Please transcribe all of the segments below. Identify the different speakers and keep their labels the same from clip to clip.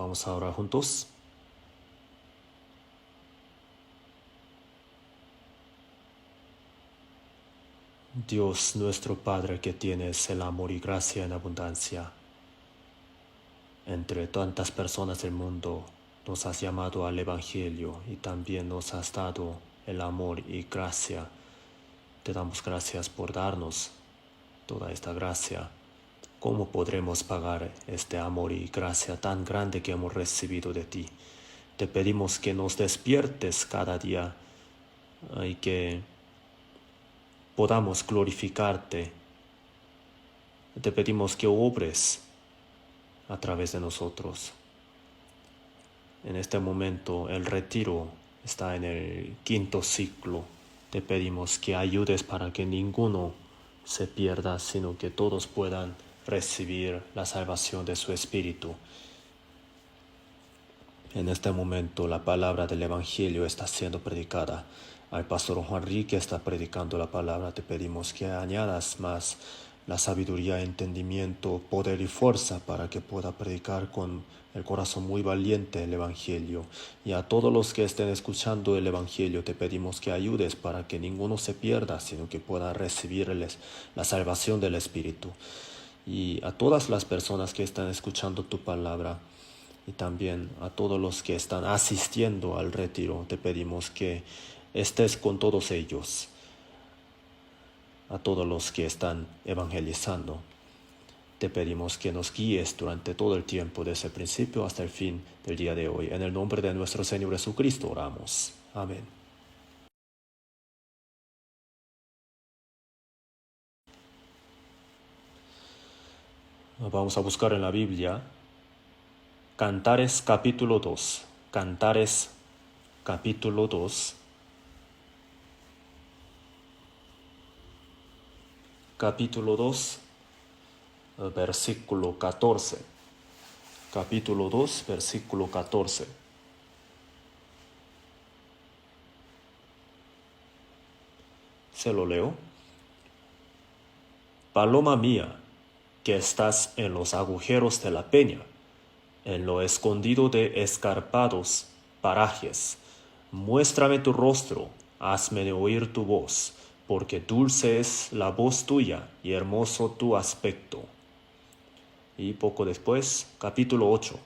Speaker 1: Vamos a orar juntos. Dios nuestro Padre, que tienes el amor y gracia en abundancia, entre tantas personas del mundo nos has llamado al Evangelio y también nos has dado el amor y gracia. Te damos gracias por darnos toda esta gracia. ¿Cómo podremos pagar este amor y gracia tan grande que hemos recibido de ti? Te pedimos que nos despiertes cada día y que podamos glorificarte. Te pedimos que obres a través de nosotros. En este momento el retiro está en el 5º ciclo. Te pedimos que ayudes para que ninguno se pierda, sino que todos puedan recibir la salvación de su espíritu. En este momento la palabra del Evangelio está siendo predicada. Al pastor Juan Rique está predicando la palabra. Te pedimos que añadas más la sabiduría, entendimiento, poder y fuerza para que pueda predicar con el corazón muy valiente el Evangelio. Y a todos los que estén escuchando el Evangelio te pedimos que ayudes para que ninguno se pierda, sino que pueda recibir la salvación del Espíritu. Y a todas las personas que están escuchando tu palabra, y también a todos los que están asistiendo al retiro, te pedimos que estés con todos ellos, a todos los que están evangelizando. Te pedimos que nos guíes durante todo el tiempo, desde el principio hasta el fin del día de hoy. En el nombre de nuestro Señor Jesucristo oramos. Amén. Vamos a buscar en la Biblia Cantares capítulo 2. Cantares capítulo 2. Capítulo 2, versículo 14. Capítulo 2, versículo 14. Se lo leo. Paloma mía, que estás en los agujeros de la peña, en lo escondido de escarpados parajes, muéstrame tu rostro, hazme oír tu voz, porque dulce es la voz tuya y hermoso tu aspecto. Y poco después, capítulo 8.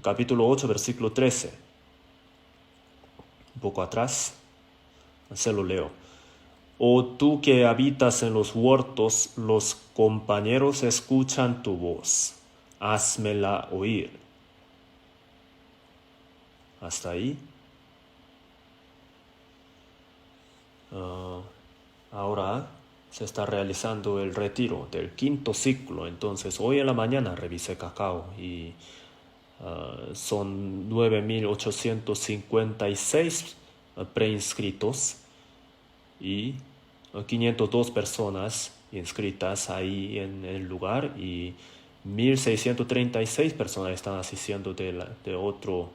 Speaker 1: Capítulo 8, versículo 13. Un poco atrás, se lo leo. Oh tú que habitas en los huertos, los compañeros escuchan tu voz. Házmela oír. Hasta ahí. Ahora se está realizando el retiro del 5º ciclo. Entonces hoy en la mañana revisé Cacao y son 9,856 preinscritos y 502 personas inscritas ahí en el lugar y 1,636 personas están asistiendo de otro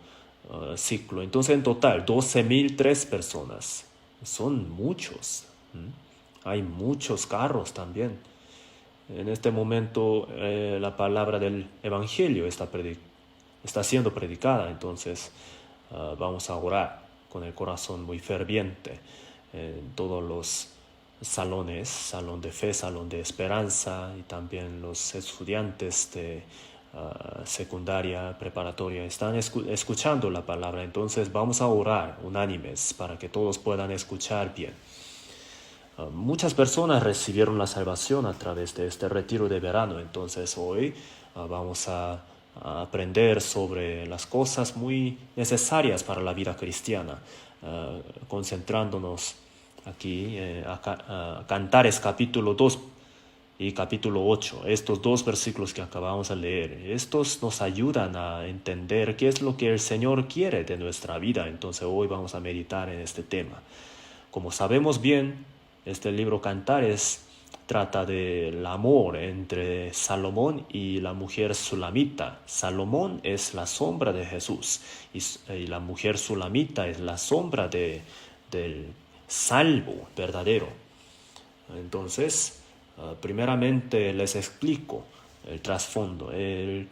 Speaker 1: ciclo. Entonces en total 12,003 personas. Son muchos. Hay muchos carros también. En este momento la palabra del Evangelio está siendo predicada. Entonces vamos a orar con el corazón muy ferviente en todos los salones, salón de fe, salón de esperanza, y también los estudiantes de secundaria, preparatoria están escuchando la palabra. Entonces vamos a orar unánimes para que todos puedan escuchar bien. Muchas personas recibieron la salvación a través de este retiro de verano. Entonces hoy vamos a aprender sobre las cosas muy necesarias para la vida cristiana, concentrándonos aquí a Cantares capítulo 2 y capítulo 8. Estos dos versículos que acabamos de leer, estos nos ayudan a entender qué es lo que el Señor quiere de nuestra vida. Entonces hoy vamos a meditar en este tema. Como sabemos bien, este libro Cantares trata del amor entre Salomón y la mujer sulamita. Salomón es la sombra de Jesús y la mujer sulamita es la sombra del salvo verdadero. Entonces, primeramente les explico el trasfondo. El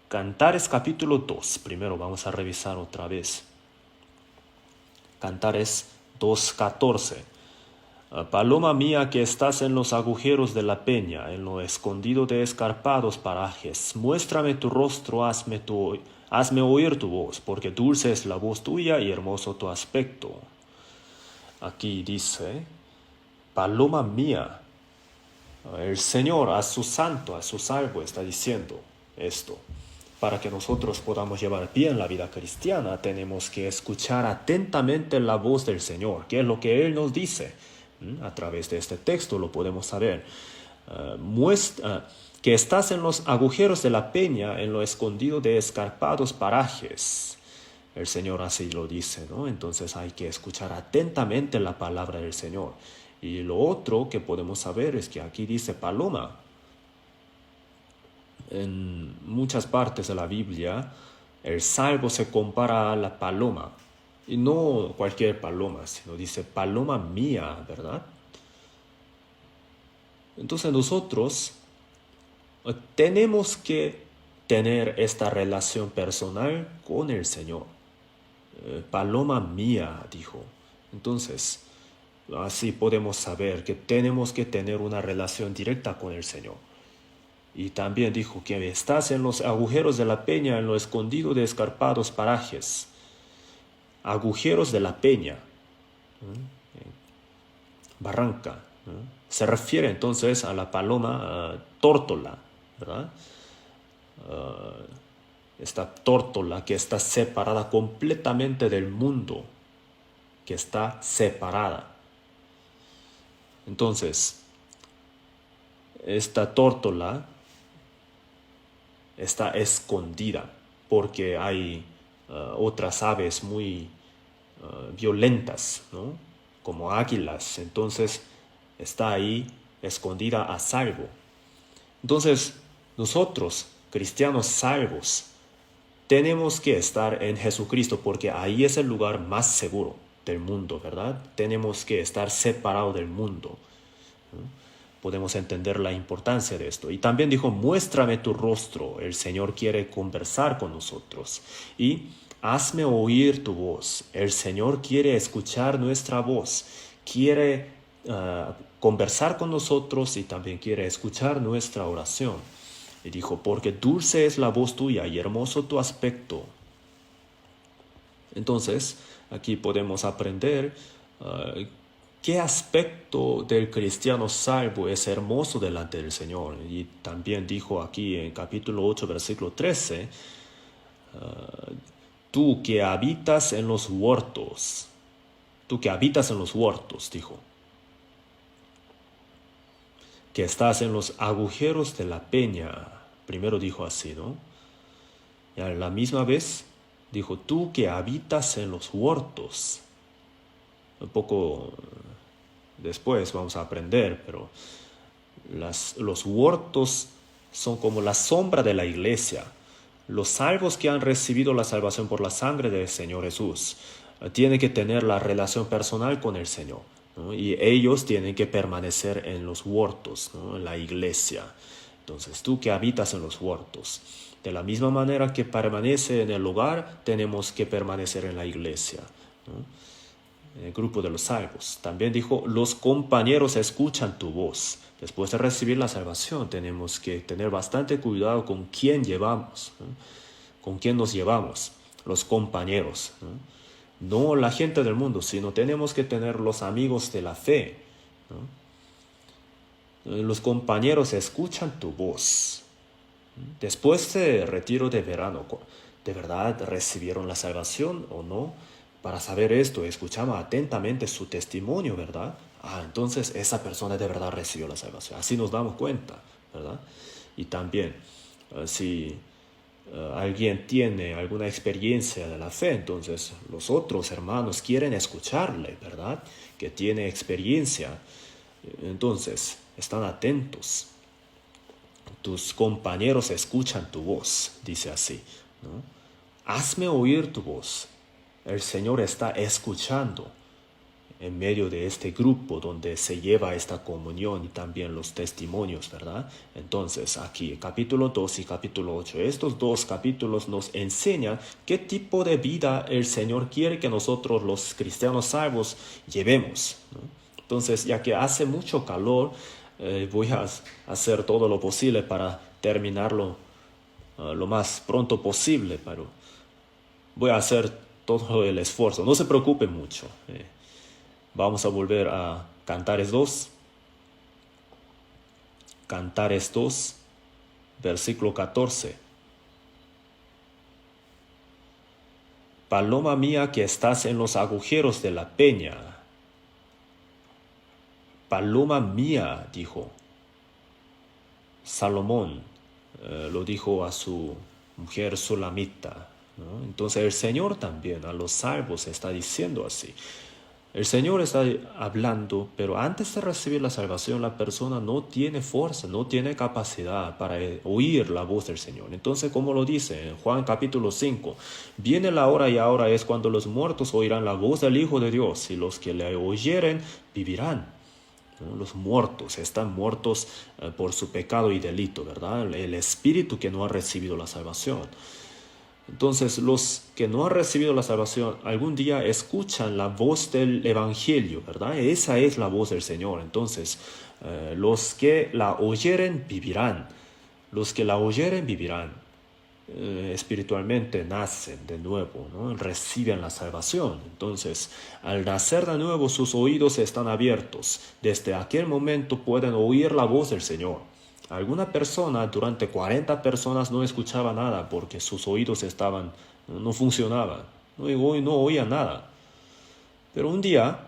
Speaker 1: Cantares capítulo 2. Primero vamos a revisar otra vez. Cantares 2:14. Paloma mía que estás en los agujeros de la peña, en lo escondido de escarpados parajes, muéstrame tu rostro, hazme oír tu voz, porque dulce es la voz tuya y hermoso tu aspecto. Aquí dice, paloma mía, el Señor a su santo, a su salvo está diciendo esto. Para que nosotros podamos llevar bien la vida cristiana, tenemos que escuchar atentamente la voz del Señor, que es lo que Él nos dice. A través de este texto lo podemos saber. Que estás en los agujeros de la peña, en lo escondido de escarpados parajes. El Señor así lo dice, ¿no? Entonces hay que escuchar atentamente la palabra del Señor. Y lo otro que podemos saber es que aquí dice paloma. En muchas partes de la Biblia, el salvo se compara a la paloma. Y no cualquier paloma, sino dice paloma mía, ¿verdad? Entonces nosotros tenemos que tener esta relación personal con el Señor. Paloma mía, dijo. Entonces, así podemos saber que tenemos que tener una relación directa con el Señor. Y también dijo que estás en los agujeros de la peña, en lo escondido de escarpados parajes. Agujeros de la peña, barranca. Se refiere entonces a la paloma tórtola, ¿verdad? Esta tórtola que está separada completamente del mundo, que está separada. Entonces, esta tórtola está escondida porque hay otras aves muy violentas, ¿no? Como águilas. Entonces está ahí escondida a salvo. Entonces nosotros, cristianos salvos, tenemos que estar en Jesucristo porque ahí es el lugar más seguro del mundo, ¿verdad? Tenemos que estar separados del mundo, ¿no? Podemos entender la importancia de esto. Y también dijo, muéstrame tu rostro. El Señor quiere conversar con nosotros. Y hazme oír tu voz. El Señor quiere escuchar nuestra voz. Quiere conversar con nosotros y también quiere escuchar nuestra oración. Y dijo, porque dulce es la voz tuya y hermoso tu aspecto. Entonces, aquí podemos aprender qué aspecto del cristiano salvo es hermoso delante del Señor. Y también dijo aquí en capítulo 8, versículo 13, tú que habitas en los huertos, dijo, que estás en los agujeros de la peña. Primero dijo así, ¿no? Y a la misma vez dijo, tú que habitas en los huertos. Un poco después vamos a aprender, pero los huertos son como la sombra de la iglesia. Los salvos que han recibido la salvación por la sangre del Señor Jesús tienen que tener la relación personal con el Señor, ¿no? Y ellos tienen que permanecer en los huertos, ¿no? En la iglesia. Entonces, tú que habitas en los huertos, de la misma manera que permanece en el hogar, tenemos que permanecer en la iglesia, ¿no? En el grupo de los salvos. También dijo, los compañeros escuchan tu voz. Después de recibir la salvación, tenemos que tener bastante cuidado con quién llevamos, ¿no? Con quién nos llevamos, los compañeros, ¿no? No la gente del mundo, sino tenemos que tener los amigos de la fe, ¿no? Los compañeros escuchan tu voz. Después del retiro de verano, ¿de verdad recibieron la salvación o no? Para saber esto, escuchamos atentamente su testimonio, ¿verdad? Entonces esa persona de verdad recibió la salvación. Así nos damos cuenta, ¿verdad? Y también, si alguien tiene alguna experiencia de la fe, entonces los otros hermanos quieren escucharle, ¿verdad? Que tiene experiencia. Entonces, están atentos. Tus compañeros escuchan tu voz, dice así, ¿no? Hazme oír tu voz. El Señor está escuchando. en medio de este grupo donde se lleva esta comunión y también los testimonios, ¿verdad? Entonces, aquí, capítulo 2 y capítulo 8, estos dos capítulos nos enseñan qué tipo de vida el Señor quiere que nosotros, los cristianos salvos, llevemos, ¿no? Entonces, ya que hace mucho calor, voy a hacer todo lo posible para terminarlo lo más pronto posible, pero voy a hacer todo el esfuerzo. No se preocupen mucho. Vamos a volver a Cantares 2. Cantares 2, versículo 14. Paloma mía que estás en los agujeros de la peña. Paloma mía, dijo Salomón, lo dijo a su mujer Sulamita, ¿no? Entonces el Señor también a los salvos está diciendo así. El Señor está hablando, pero antes de recibir la salvación la persona no tiene fuerza, no tiene capacidad para oír la voz del Señor. Entonces, como lo dice en Juan capítulo 5, viene la hora y ahora es cuando los muertos oirán la voz del Hijo de Dios y los que le oyeren vivirán, ¿no? Los muertos están muertos por su pecado y delito, ¿verdad? El espíritu que no ha recibido la salvación. Entonces, los que no han recibido la salvación algún día escuchan la voz del Evangelio, ¿verdad? Esa es la voz del Señor. Entonces, los que la oyeren vivirán. Los que la oyeren vivirán. Espiritualmente nacen de nuevo, ¿no? Reciben la salvación. Entonces, al nacer de nuevo, sus oídos están abiertos. Desde aquel momento pueden oír la voz del Señor. Alguna persona, durante 40 personas no escuchaba nada porque sus oídos no funcionaban, no oía nada. Pero un día,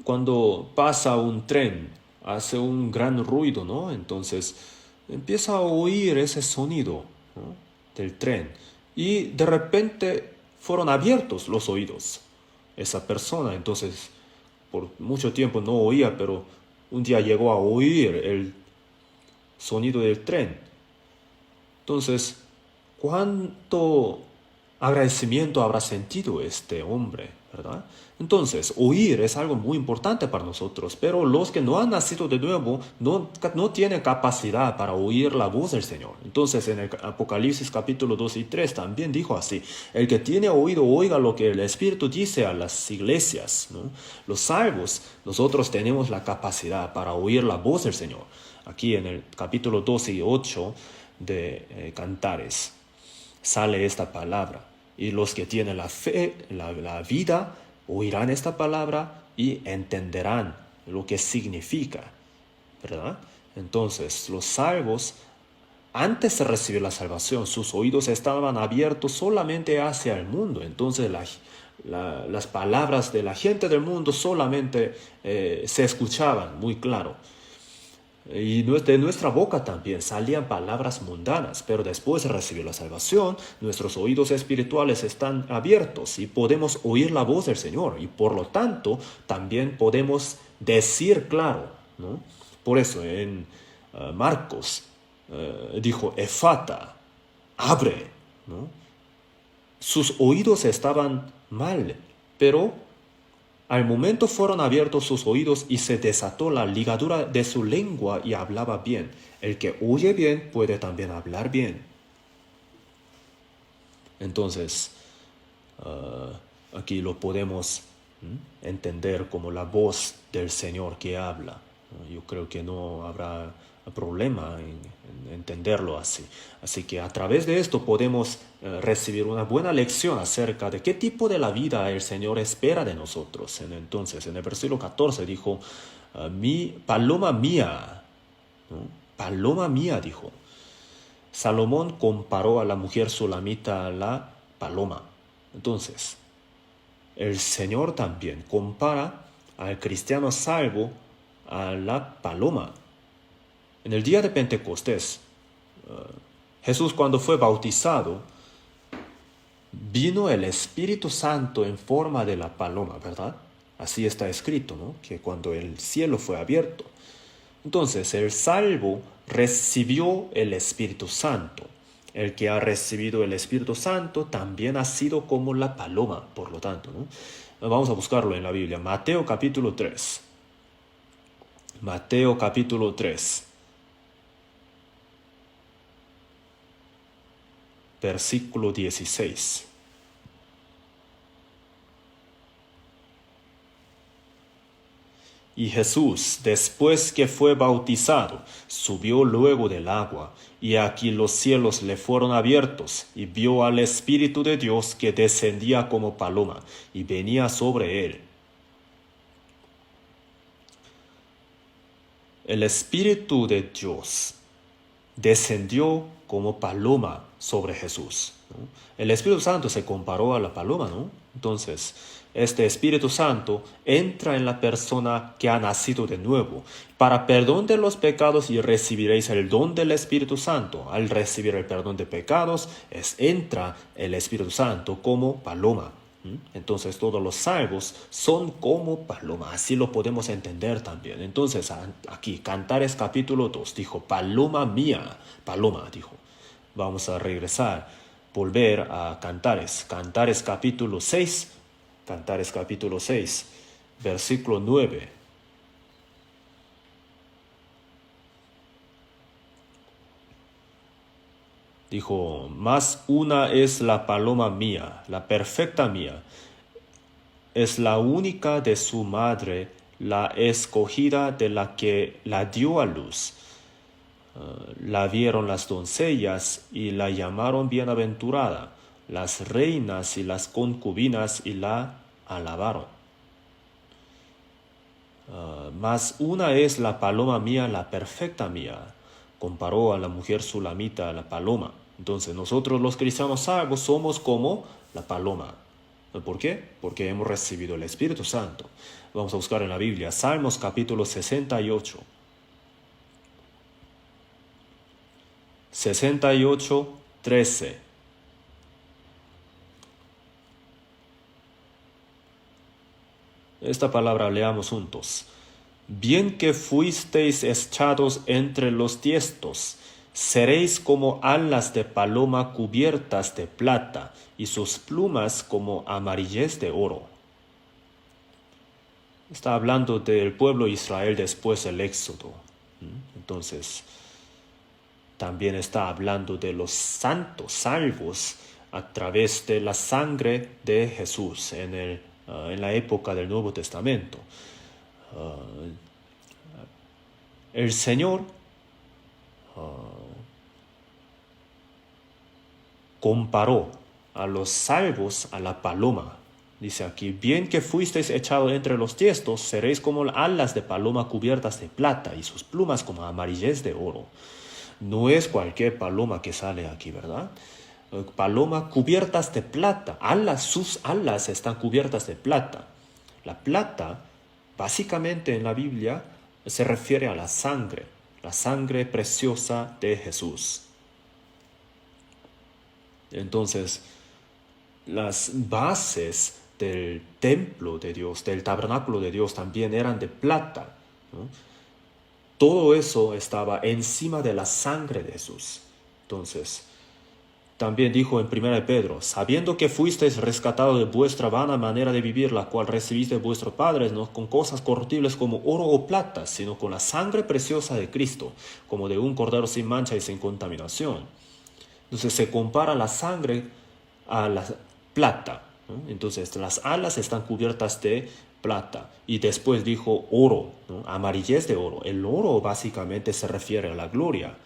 Speaker 1: cuando pasa un tren, hace un gran ruido, ¿no? Entonces empieza a oír ese sonido, ¿no?, del tren. Y de repente fueron abiertos los oídos. Esa persona, entonces, por mucho tiempo no oía, pero un día llegó a oír el sonido del tren. Entonces, ¿cuánto agradecimiento habrá sentido este hombre, verdad? Entonces, oír es algo muy importante para nosotros, pero los que no han nacido de nuevo no tienen capacidad para oír la voz del Señor. Entonces, en el Apocalipsis capítulo 2 y 3 también dijo así: el que tiene oído oiga lo que el Espíritu dice a las iglesias, ¿no? Los salvos, nosotros tenemos la capacidad para oír la voz del Señor. Aquí en el capítulo 2 y 8 de Cantares sale esta palabra. Y los que tienen la fe, la vida, oirán esta palabra y entenderán lo que significa, ¿verdad? Entonces, los salvos, antes de recibir la salvación, sus oídos estaban abiertos solamente hacia el mundo. Entonces, las palabras de la gente del mundo solamente se escuchaban muy claro. Y de nuestra boca también salían palabras mundanas, pero después de recibir la salvación, nuestros oídos espirituales están abiertos y podemos oír la voz del Señor, y por lo tanto también podemos decir claro, ¿no? Por eso en Marcos dijo: Efata, abre, ¿no? Sus oídos estaban mal, pero al momento fueron abiertos sus oídos y se desató la ligadura de su lengua y hablaba bien. El que oye bien puede también hablar bien. Entonces, aquí lo podemos entender como la voz del Señor que habla. Yo creo que no habrá problema en entenderlo así. Así que a través de esto podemos recibir una buena lección acerca de qué tipo de la vida el Señor espera de nosotros. Entonces, en el versículo 14 dijo: paloma mía, ¿no? Paloma mía, dijo. Salomón comparó a la mujer sulamita a la paloma. Entonces, el Señor también compara al cristiano salvo a la paloma. En el día de Pentecostés, Jesús, cuando fue bautizado, vino el Espíritu Santo en forma de la paloma, ¿verdad? Así está escrito, ¿no? Que cuando el cielo fue abierto. Entonces, el salvo recibió el Espíritu Santo. El que ha recibido el Espíritu Santo también ha sido como la paloma, por lo tanto, ¿no? Vamos a buscarlo en la Biblia. Mateo capítulo 3. Mateo capítulo 3. Versículo 16. Y Jesús, después que fue bautizado, subió luego del agua, y aquí los cielos le fueron abiertos, y vio al Espíritu de Dios que descendía como paloma, y venía sobre él. El Espíritu de Dios descendió como paloma sobre Jesús, ¿no? El Espíritu Santo se comparó a la paloma, ¿no? Entonces, este Espíritu Santo entra en la persona que ha nacido de nuevo para perdón de los pecados y recibiréis el don del Espíritu Santo. Al recibir el perdón de pecados, entra el Espíritu Santo como paloma. Entonces todos los salvos son como paloma, así lo podemos entender también. Entonces aquí, Cantares capítulo 2, dijo, paloma mía, paloma, dijo. Vamos a regresar, volver a Cantares, Cantares capítulo 6, Cantares capítulo 6, versículo 9. Dijo, más una es la paloma mía, la perfecta mía. Es la única de su madre, la escogida de la que la dio a luz. La vieron las doncellas y la llamaron bienaventurada, las reinas y las concubinas y la alabaron. Mas una es la paloma mía, la perfecta mía. Comparó a la mujer sulamita a la paloma. Entonces nosotros los cristianos salvos somos como la paloma. ¿Por qué? Porque hemos recibido el Espíritu Santo. Vamos a buscar en la Biblia, Salmos capítulo 68. 68, 13. Esta palabra leamos juntos. Bien que fuisteis echados entre los tiestos, seréis como alas de paloma cubiertas de plata, y sus plumas como amarillez de oro. Está hablando del pueblo de Israel después del Éxodo. Entonces, también está hablando de los santos salvos a través de la sangre de Jesús en la época del Nuevo Testamento. El Señor comparó a los salvos a la paloma. Dice aquí, bien que fuisteis echados entre los tiestos, seréis como alas de paloma cubiertas de plata y sus plumas como amarillez de oro. No es cualquier paloma que sale aquí, ¿verdad? Paloma cubiertas de plata. Sus alas están cubiertas de plata. La plata, básicamente en la Biblia, se refiere a la sangre preciosa de Jesús. Entonces, las bases del templo de Dios, del tabernáculo de Dios, también eran de plata, ¿no? Todo eso estaba encima de la sangre de Jesús. Entonces, también dijo en 1 Pedro, sabiendo que fuisteis rescatados de vuestra vana manera de vivir, la cual recibiste de vuestros padres, no con cosas corruptibles como oro o plata, sino con la sangre preciosa de Cristo, como de un cordero sin mancha y sin contaminación. Entonces se compara la sangre a la plata, ¿no? Entonces las alas están cubiertas de plata. Y después dijo oro, ¿no? Amarillez de oro. El oro básicamente se refiere a la gloria.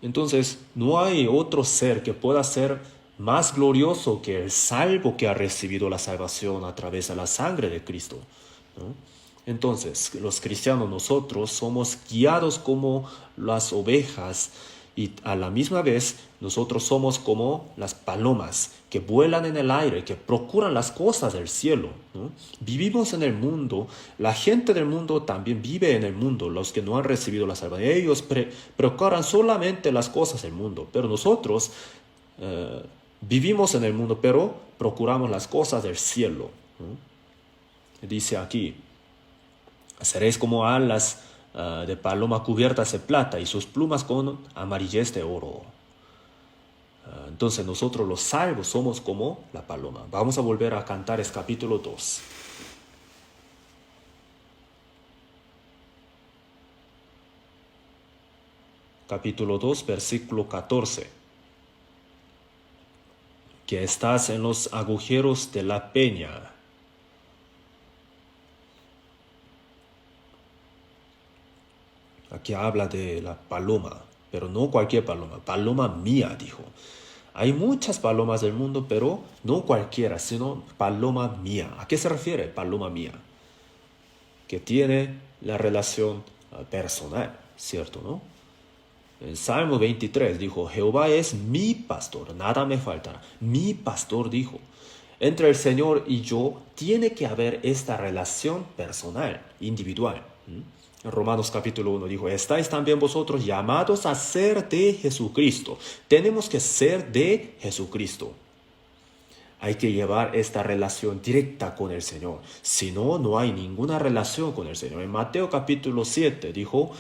Speaker 1: Entonces no hay otro ser que pueda ser más glorioso que el salvo que ha recibido la salvación a través de la sangre de Cristo, ¿no? Entonces los cristianos nosotros somos guiados como las ovejas y a la misma vez nosotros somos como las palomas que vuelan en el aire, que procuran las cosas del cielo, ¿no? Vivimos en el mundo, la gente del mundo también vive en el mundo, los que no han recibido la salvación. Ellos procuran solamente las cosas del mundo, pero nosotros vivimos en el mundo, pero procuramos las cosas del cielo, ¿no? Dice aquí, seréis como alas de paloma cubiertas de plata y sus plumas con amarillez de oro. Entonces nosotros los salvos somos como la paloma. Vamos a volver a Cantares capítulo 2. Capítulo 2, versículo 14. Que estás en los agujeros de la peña. Aquí habla de la paloma, pero no cualquier paloma. Paloma mía, dijo. Hay muchas palomas del mundo, pero no cualquiera, sino paloma mía. ¿A qué se refiere paloma mía? Que tiene la relación personal, ¿cierto, no? En Salmo 23 dijo, Jehová es mi pastor, nada me faltará. Mi pastor dijo, entre el Señor y yo tiene que haber esta relación personal, individual. En Romanos capítulo 1 dijo, estáis también vosotros llamados a ser de Jesucristo. Tenemos que ser de Jesucristo. Hay que llevar esta relación directa con el Señor. Si no, no hay ninguna relación con el Señor. En Mateo capítulo 7 dijo,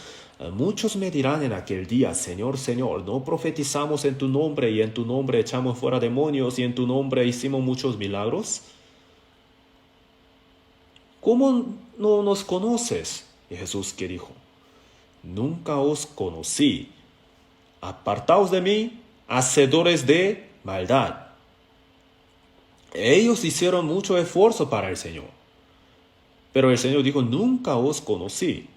Speaker 1: muchos me dirán en aquel día, Señor, Señor, ¿no profetizamos en tu nombre y en tu nombre echamos fuera demonios y en tu nombre hicimos muchos milagros? ¿Cómo no nos conoces? Y Jesús, ¿qué dijo? Nunca os conocí. Apartaos de mí, hacedores de maldad. Ellos hicieron mucho esfuerzo para el Señor. Pero el Señor dijo, nunca os conocí.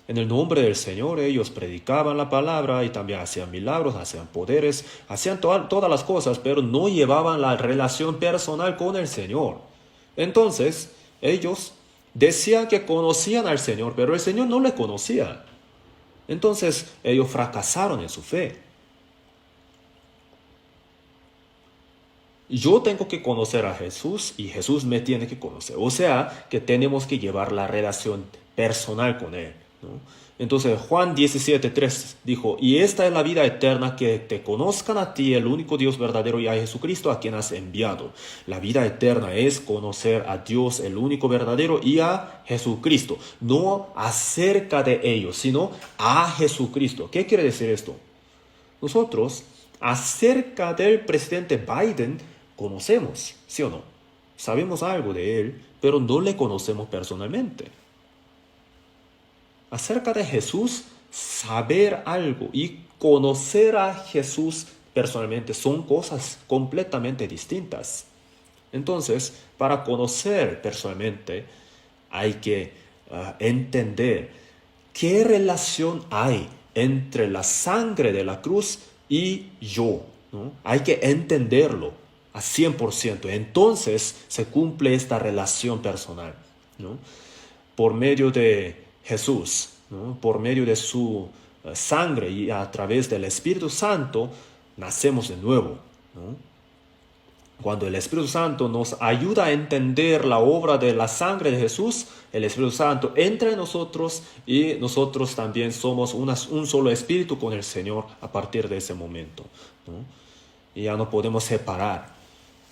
Speaker 1: En el nombre del Señor ellos predicaban la palabra y también hacían milagros, hacían poderes, hacían todas las cosas, pero no llevaban la relación personal con el Señor. Entonces, ellos decían que conocían al Señor, pero el Señor no le conocía. Entonces, ellos fracasaron en su fe. Yo tengo que conocer a Jesús y Jesús me tiene que conocer. O sea, que tenemos que llevar la relación personal con Él, ¿no? Entonces Juan 17:3 dijo, y esta es la vida eterna, que te conozcan a ti, el único Dios verdadero, y a Jesucristo a quien has enviado. La vida eterna es conocer a Dios, el único verdadero, y a Jesucristo. No acerca de ellos, sino a Jesucristo. ¿Qué quiere decir esto? Nosotros, acerca del presidente Biden, conocemos, ¿sí o no? Sabemos algo de él, pero no le conocemos personalmente. Acerca de Jesús, saber algo y conocer a Jesús personalmente son cosas completamente distintas. Entonces, para conocer personalmente, hay que entender qué relación hay entre la sangre de la cruz y yo, ¿no? Hay que entenderlo a 100%. Entonces se cumple esta relación personal, ¿no? Por medio de Jesús, ¿no? Por medio de su sangre y a través del Espíritu Santo, nacemos de nuevo, ¿no? Cuando el Espíritu Santo nos ayuda a entender la obra de la sangre de Jesús, el Espíritu Santo entra en nosotros y nosotros también somos un solo espíritu con el Señor a partir de ese momento, ¿no? Y ya no podemos separar.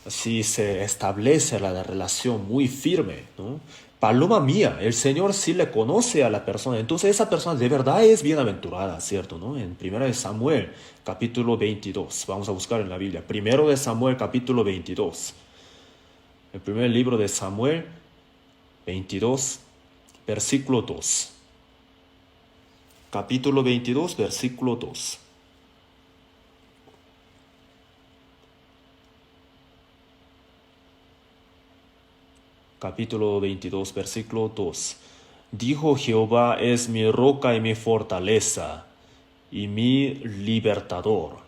Speaker 1: Así se establece la relación muy firme, ¿no? Paloma mía, el Señor sí le conoce a la persona, entonces esa persona de verdad es bienaventurada, ¿cierto, no? En 1 Samuel, capítulo 22, vamos a buscar en la Biblia, 1 Samuel, capítulo 22, el primer libro de Samuel, 22, versículo 2, capítulo 22, versículo 2. Capítulo 22, versículo 2. Dijo Jehová es mi roca y mi fortaleza y mi libertador.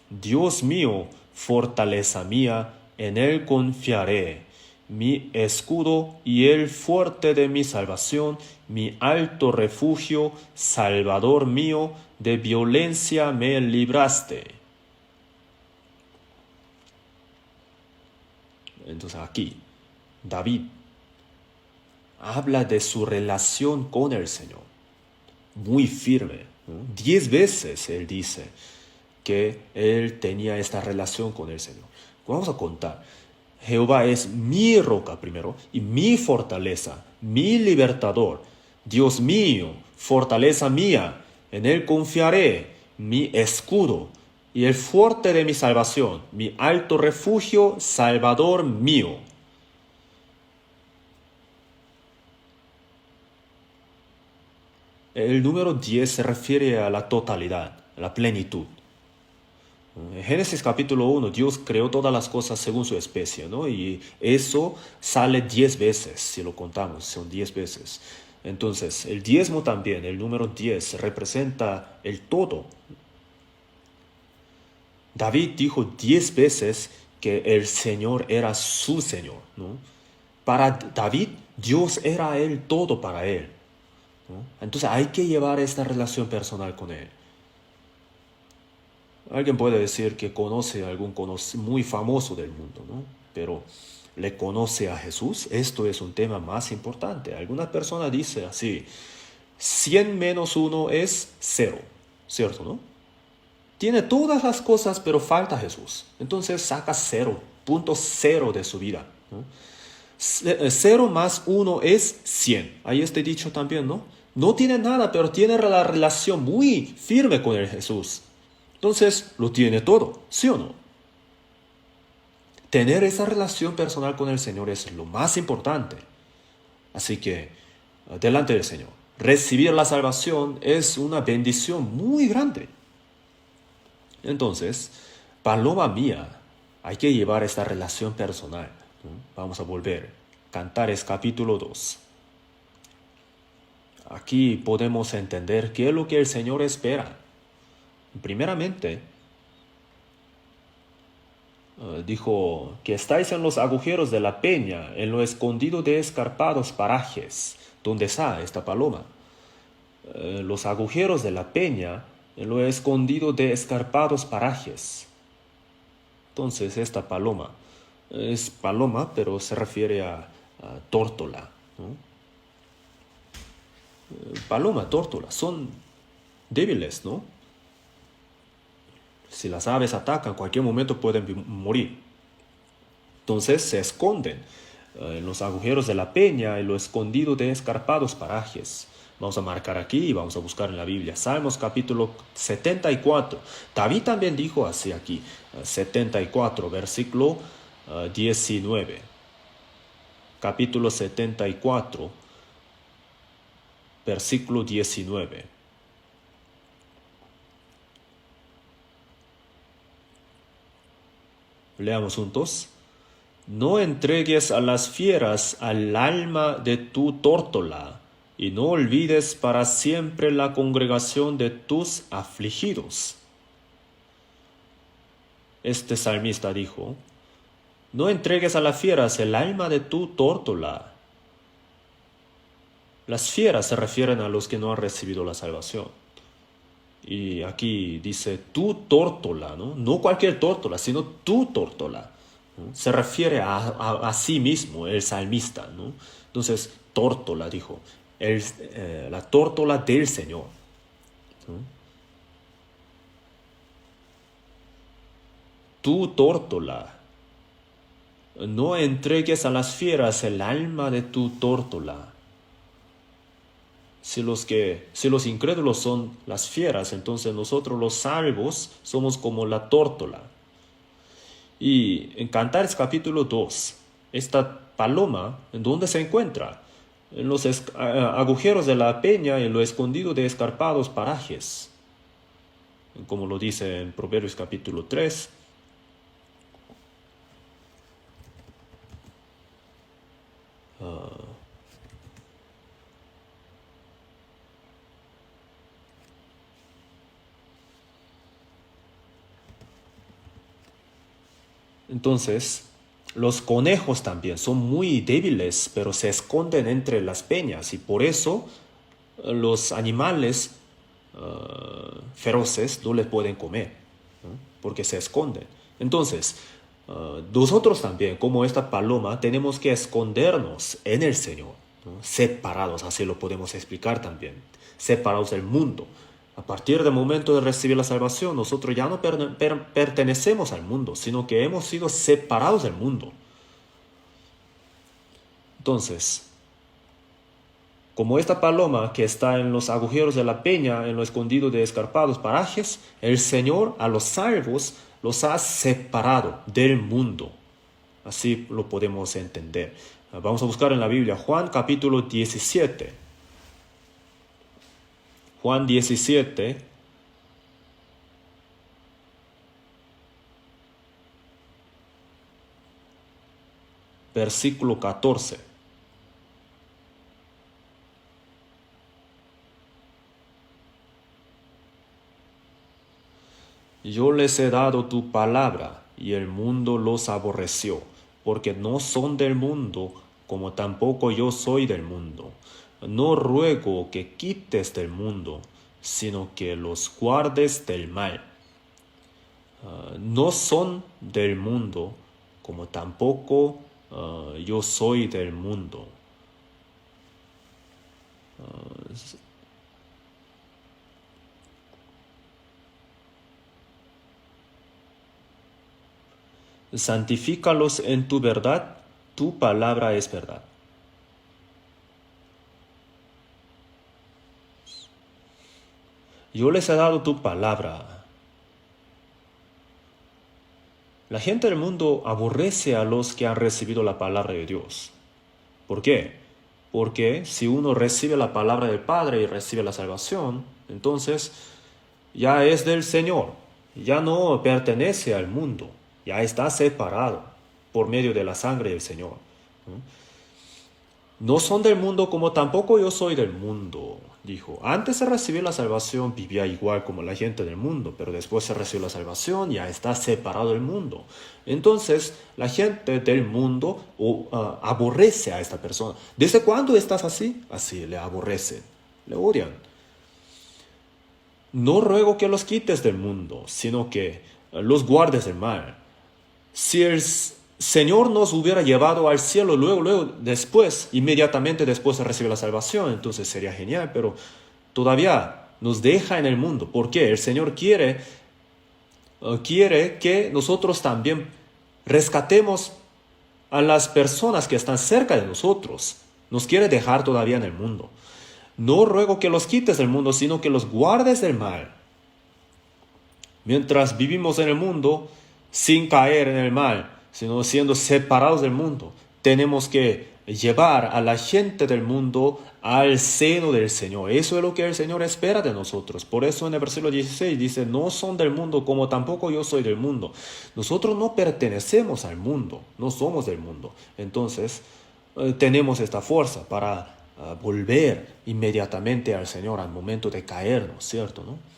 Speaker 1: Dios mío, fortaleza mía, en él confiaré. Mi escudo y el fuerte de mi salvación, mi alto refugio, salvador mío, de violencia me libraste. Entonces aquí, David habla de su relación con el Señor, muy firme, ¿no? 10 veces él dice que él tenía esta relación con el Señor. Vamos a contar. Jehová es mi roca primero y mi fortaleza, mi libertador. Dios mío, fortaleza mía, en él confiaré, mi escudo, y el fuerte de mi salvación, mi alto refugio, Salvador mío. El número 10 se refiere a la totalidad, a la plenitud. En Génesis capítulo 1, Dios creó todas las cosas según su especie, ¿no? Y eso sale 10 veces, si lo contamos, son 10 veces. Entonces, el diezmo también, el número 10, representa el todo. David dijo 10 veces que el Señor era su Señor, ¿no? Para David, Dios era el todo para él, ¿no? Entonces hay que llevar esta relación personal con él. Alguien puede decir que conoce a algún muy famoso del mundo, ¿no? Pero ¿le conoce a Jesús? Esto es un tema más importante. Alguna persona dice así, 100 menos 1 es 0, ¿cierto, no? Tiene todas las cosas, pero falta Jesús. Entonces saca 0, punto 0 de su vida, ¿no? 0 más 1 es 100. Hay este dicho también, ¿no? No tiene nada, pero tiene la relación muy firme con el Jesús. Entonces, lo tiene todo, ¿sí o no? Tener esa relación personal con el Señor es lo más importante. Así que, delante del Señor, recibir la salvación es una bendición muy grande. Entonces, paloma mía, hay que llevar esta relación personal, ¿no? Vamos a volver. Cantares capítulo 2. Aquí podemos entender qué es lo que el Señor espera. Primeramente, dijo que estáis en los agujeros de la peña, en lo escondido de escarpados parajes. ¿Dónde está esta paloma? Los agujeros de la peña, en lo escondido de escarpados parajes. Entonces esta paloma es paloma, pero se refiere a tórtola, ¿no? Paloma, tórtola, son débiles, ¿no? Si las aves atacan, en cualquier momento pueden morir. Entonces se esconden en los agujeros de la peña, en lo escondido de escarpados parajes. Vamos a marcar aquí y vamos a buscar en la Biblia. Salmos capítulo 74. David también dijo así aquí, 74, versículo 19. Capítulo 74, versículo 19. Leamos juntos. No entregues a las fieras al alma de tu tórtola, y no olvides para siempre la congregación de tus afligidos. Este salmista dijo, no entregues a las fieras el alma de tu tórtola. Las fieras se refieren a los que no han recibido la salvación. Y aquí dice tu tórtola, ¿no? No cualquier tórtola, sino tu tórtola, ¿no? Se refiere a sí mismo, el salmista, ¿no? Entonces, tórtola, dijo, la tórtola del Señor, ¿no? Tu tórtola, no entregues a las fieras el alma de tu tórtola. Si los incrédulos son las fieras, entonces nosotros los salvos somos como la tórtola. Y en Cantares capítulo 2, esta paloma, ¿en dónde se encuentra? En los agujeros de la peña, en lo escondido de escarpados parajes. Como lo dice en Proverbios capítulo 3. Entonces, los conejos también son muy débiles, pero se esconden entre las peñas y por eso los animales feroces no les pueden comer, ¿no? Porque se esconden. Entonces, nosotros también, como esta paloma, tenemos que escondernos en el Señor, ¿no? Separados, así lo podemos explicar también, separados del mundo. A partir del momento de recibir la salvación, nosotros ya no pertenecemos al mundo, sino que hemos sido separados del mundo. Entonces, Como esta paloma que está en los agujeros de la peña, en lo escondido de escarpados parajes, el Señor a los salvos los ha separado del mundo. Así lo podemos entender. Vamos a buscar en la Biblia Juan capítulo 17. Juan 17. Versículo 14. Yo les he dado tu palabra, y el mundo los aborreció, porque no son del mundo, como tampoco yo soy del mundo. No ruego que quites del mundo, sino que los guardes del mal. No son del mundo, como tampoco yo soy del mundo. Santifícalos en tu verdad, tu palabra es verdad. Yo les he dado tu palabra. La gente del mundo aborrece a los que han recibido la palabra de Dios. ¿Por qué? Porque si uno recibe la palabra del Padre y recibe la salvación, entonces ya es del Señor, ya no pertenece al mundo, ya está separado por medio de la sangre del Señor. No son del mundo como tampoco yo soy del mundo, dijo. Antes de recibir la salvación vivía igual como la gente del mundo, pero después se recibió la salvación, ya está separado del mundo. Entonces la gente del mundo aborrece a esta persona. ¿Desde cuándo estás así? Así, le aborrecen, le odian. No ruego que los quites del mundo, sino que los guardes del mal. Si el Señor nos hubiera llevado al cielo luego, después, inmediatamente después de recibir la salvación, entonces sería genial, pero todavía nos deja en el mundo. ¿Por qué? El Señor quiere que nosotros también rescatemos a las personas que están cerca de nosotros. Nos quiere dejar todavía en el mundo. No ruego que los quites del mundo, sino que los guardes del mal. Mientras vivimos en el mundo, sin caer en el mal, sino siendo separados del mundo, tenemos que llevar a la gente del mundo al seno del Señor. Eso es lo que el Señor espera de nosotros. Por eso en el versículo 16 dice, no son del mundo como tampoco yo soy del mundo. Nosotros no pertenecemos al mundo, no somos del mundo. Entonces tenemos esta fuerza para volver inmediatamente al Señor al momento de caernos, ¿cierto? ¿No?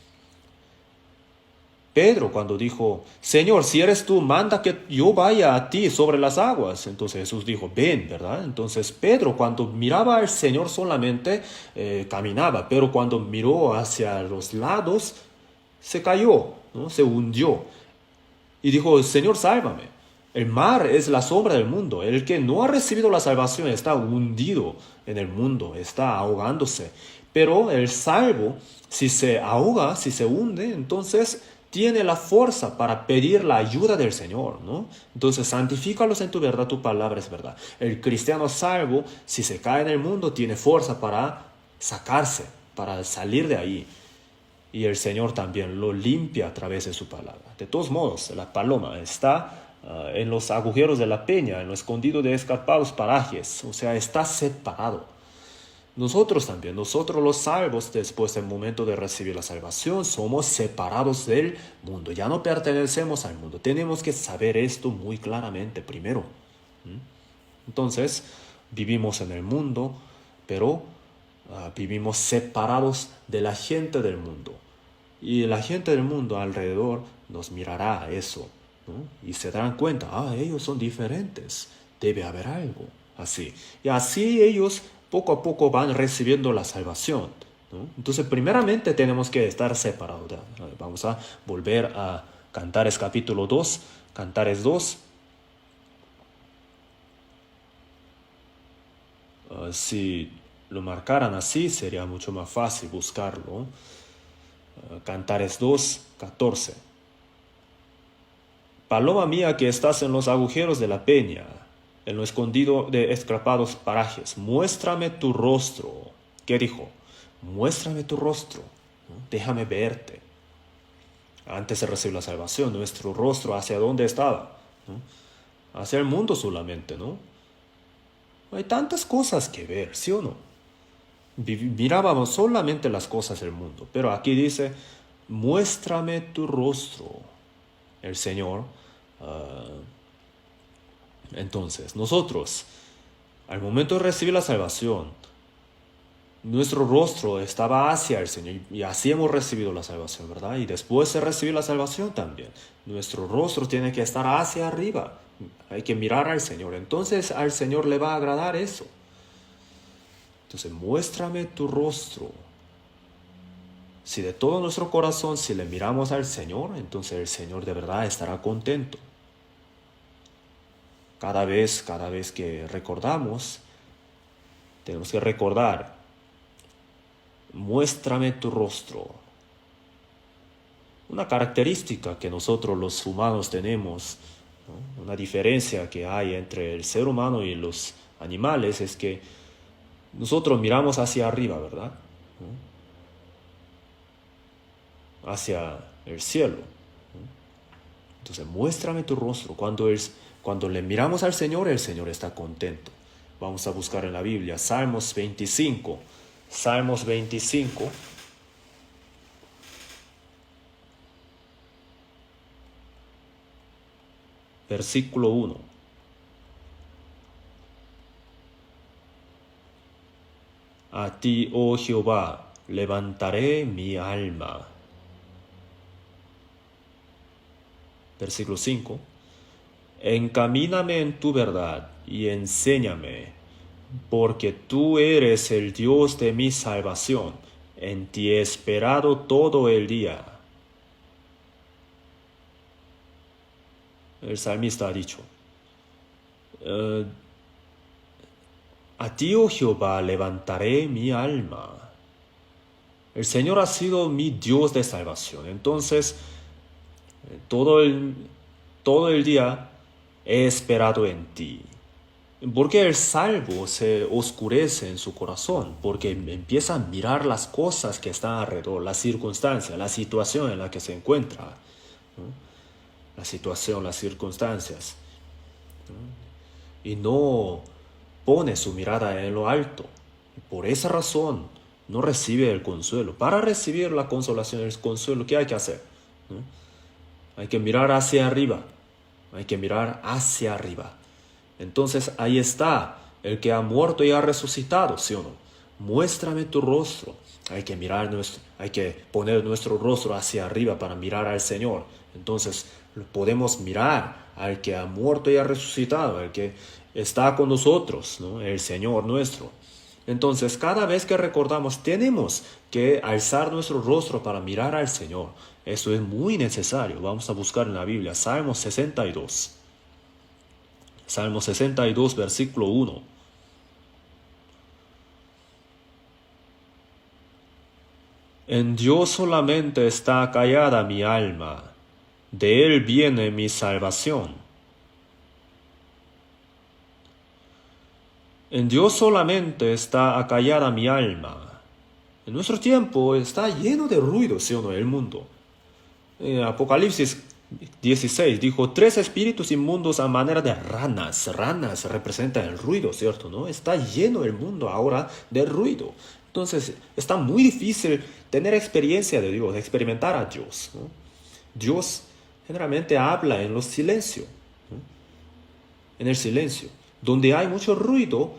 Speaker 1: Pedro cuando dijo, Señor, si eres tú, manda que yo vaya a ti sobre las aguas. Entonces Jesús dijo, ven, ¿verdad? Entonces Pedro cuando miraba al Señor solamente caminaba, pero cuando miró hacia los lados, se cayó, ¿no? Se hundió. Y dijo, Señor, sálvame. El mar es la sombra del mundo. El que no ha recibido la salvación está hundido en el mundo, está ahogándose. Pero el salvo, si se ahoga, si se hunde, entonces tiene la fuerza para pedir la ayuda del Señor, ¿no? Entonces, santifícalos en tu verdad, tu palabra es verdad. El cristiano salvo, si se cae en el mundo, tiene fuerza para sacarse, para salir de ahí. Y el Señor también lo limpia a través de su palabra. De todos modos, la paloma está en los agujeros de la peña, en lo escondido de escarpados parajes, o sea, está separado. Nosotros también, nosotros los salvos, después del momento de recibir la salvación, somos separados del mundo. Ya no pertenecemos al mundo. Tenemos que saber esto muy claramente primero. Entonces, vivimos en el mundo, pero vivimos separados de la gente del mundo. Y la gente del mundo alrededor nos mirará a eso, ¿no? Y se darán cuenta, ellos son diferentes. Debe haber algo así. Y así ellos poco a poco van recibiendo la salvación, ¿no? Entonces, primeramente tenemos que estar separados. Vamos a volver a Cantares capítulo 2, Cantares 2. Si lo marcaran así, sería mucho más fácil buscarlo. Cantares 2, 14. Paloma mía que estás en los agujeros de la peña, en lo escondido de escarpados parajes, muéstrame tu rostro. ¿Qué dijo? Muéstrame tu rostro, ¿no? Déjame verte. Antes de recibir la salvación, nuestro rostro, ¿hacia dónde estaba? ¿No? Hacia el mundo solamente, ¿no? Hay tantas cosas que ver, ¿sí o no? Mirábamos solamente las cosas del mundo, pero aquí dice, muéstrame tu rostro, el Señor. Entonces, nosotros, al momento de recibir la salvación, nuestro rostro estaba hacia el Señor y así hemos recibido la salvación, ¿verdad? Y después de recibir la salvación también, nuestro rostro tiene que estar hacia arriba. Hay que mirar al Señor. Entonces al Señor le va a agradar eso. Entonces muéstrame tu rostro. Si de todo nuestro corazón, si le miramos al Señor, entonces el Señor de verdad estará contento. Cada vez que recordamos, tenemos que recordar, muéstrame tu rostro. Una característica que nosotros los humanos tenemos, ¿no? Una diferencia que hay entre el ser humano y los animales es que nosotros miramos hacia arriba, ¿verdad? ¿No? Hacia el cielo. ¿No? Entonces, muéstrame tu rostro. Cuando le miramos al Señor, el Señor está contento. Vamos a buscar en la Biblia, Salmos 25. Salmos 25. Versículo 1. A ti, oh Jehová, levantaré mi alma. Versículo 5. Encamíname en tu verdad y enséñame, porque tú eres el Dios de mi salvación. En ti he esperado todo el día. El salmista ha dicho, a ti, oh Jehová, levantaré mi alma. El Señor ha sido mi Dios de salvación. Entonces, todo el día he esperado en ti. Porque el salvo se oscurece en su corazón, porque empieza a mirar las cosas que están alrededor, las circunstancias, la situación en la que se encuentra, ¿no? La situación, las circunstancias, ¿no? Y no pone su mirada en lo alto. Por esa razón no recibe el consuelo. Para recibir la consolación, el consuelo, ¿qué hay que hacer? ¿No? Hay que mirar hacia arriba. Hay que mirar hacia arriba. Entonces ahí está el que ha muerto y ha resucitado, ¿sí o no? Muéstrame tu rostro. Hay que poner nuestro rostro hacia arriba para mirar al Señor. Entonces podemos mirar al que ha muerto y ha resucitado, al que está con nosotros, ¿no? El Señor nuestro. Entonces cada vez que recordamos tenemos que alzar nuestro rostro para mirar al Señor. Eso es muy necesario. Vamos a buscar en la Biblia, Salmo 62. Salmo 62, versículo 1. En Dios solamente está callada mi alma, de Él viene mi salvación. En Dios solamente está acallada mi alma. En nuestro tiempo está lleno de ruido, ¿sí o no? El mundo. Apocalipsis 16 dijo, 3 espíritus inmundos a manera de ranas. Ranas representan el ruido, ¿cierto? ¿No? Está lleno el mundo ahora de ruido. Entonces está muy difícil tener experiencia de Dios, experimentar a Dios, ¿no? Dios generalmente habla en los silencios, ¿no? En el silencio. Donde hay mucho ruido,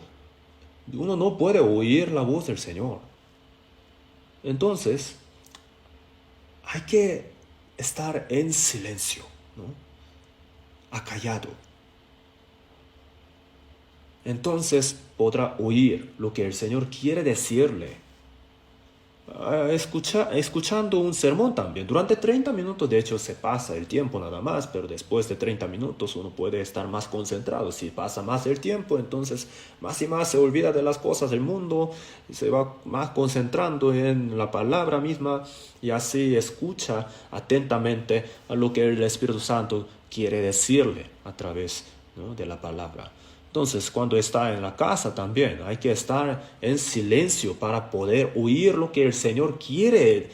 Speaker 1: uno no puede oír la voz del Señor. Entonces, hay que estar en silencio, ¿no? Acallado. Entonces podrá oír lo que el Señor quiere decirle. Escuchando un sermón también. Durante 30 minutos, de hecho, se pasa el tiempo nada más, pero después de 30 minutos uno puede estar más concentrado. Si pasa más el tiempo, entonces más y más se olvida de las cosas del mundo, se va más concentrando en la palabra misma y así escucha atentamente a lo que el Espíritu Santo quiere decirle a través, ¿no?, de la palabra. Entonces, cuando está en la casa también, hay que estar en silencio para poder oír lo que el Señor quiere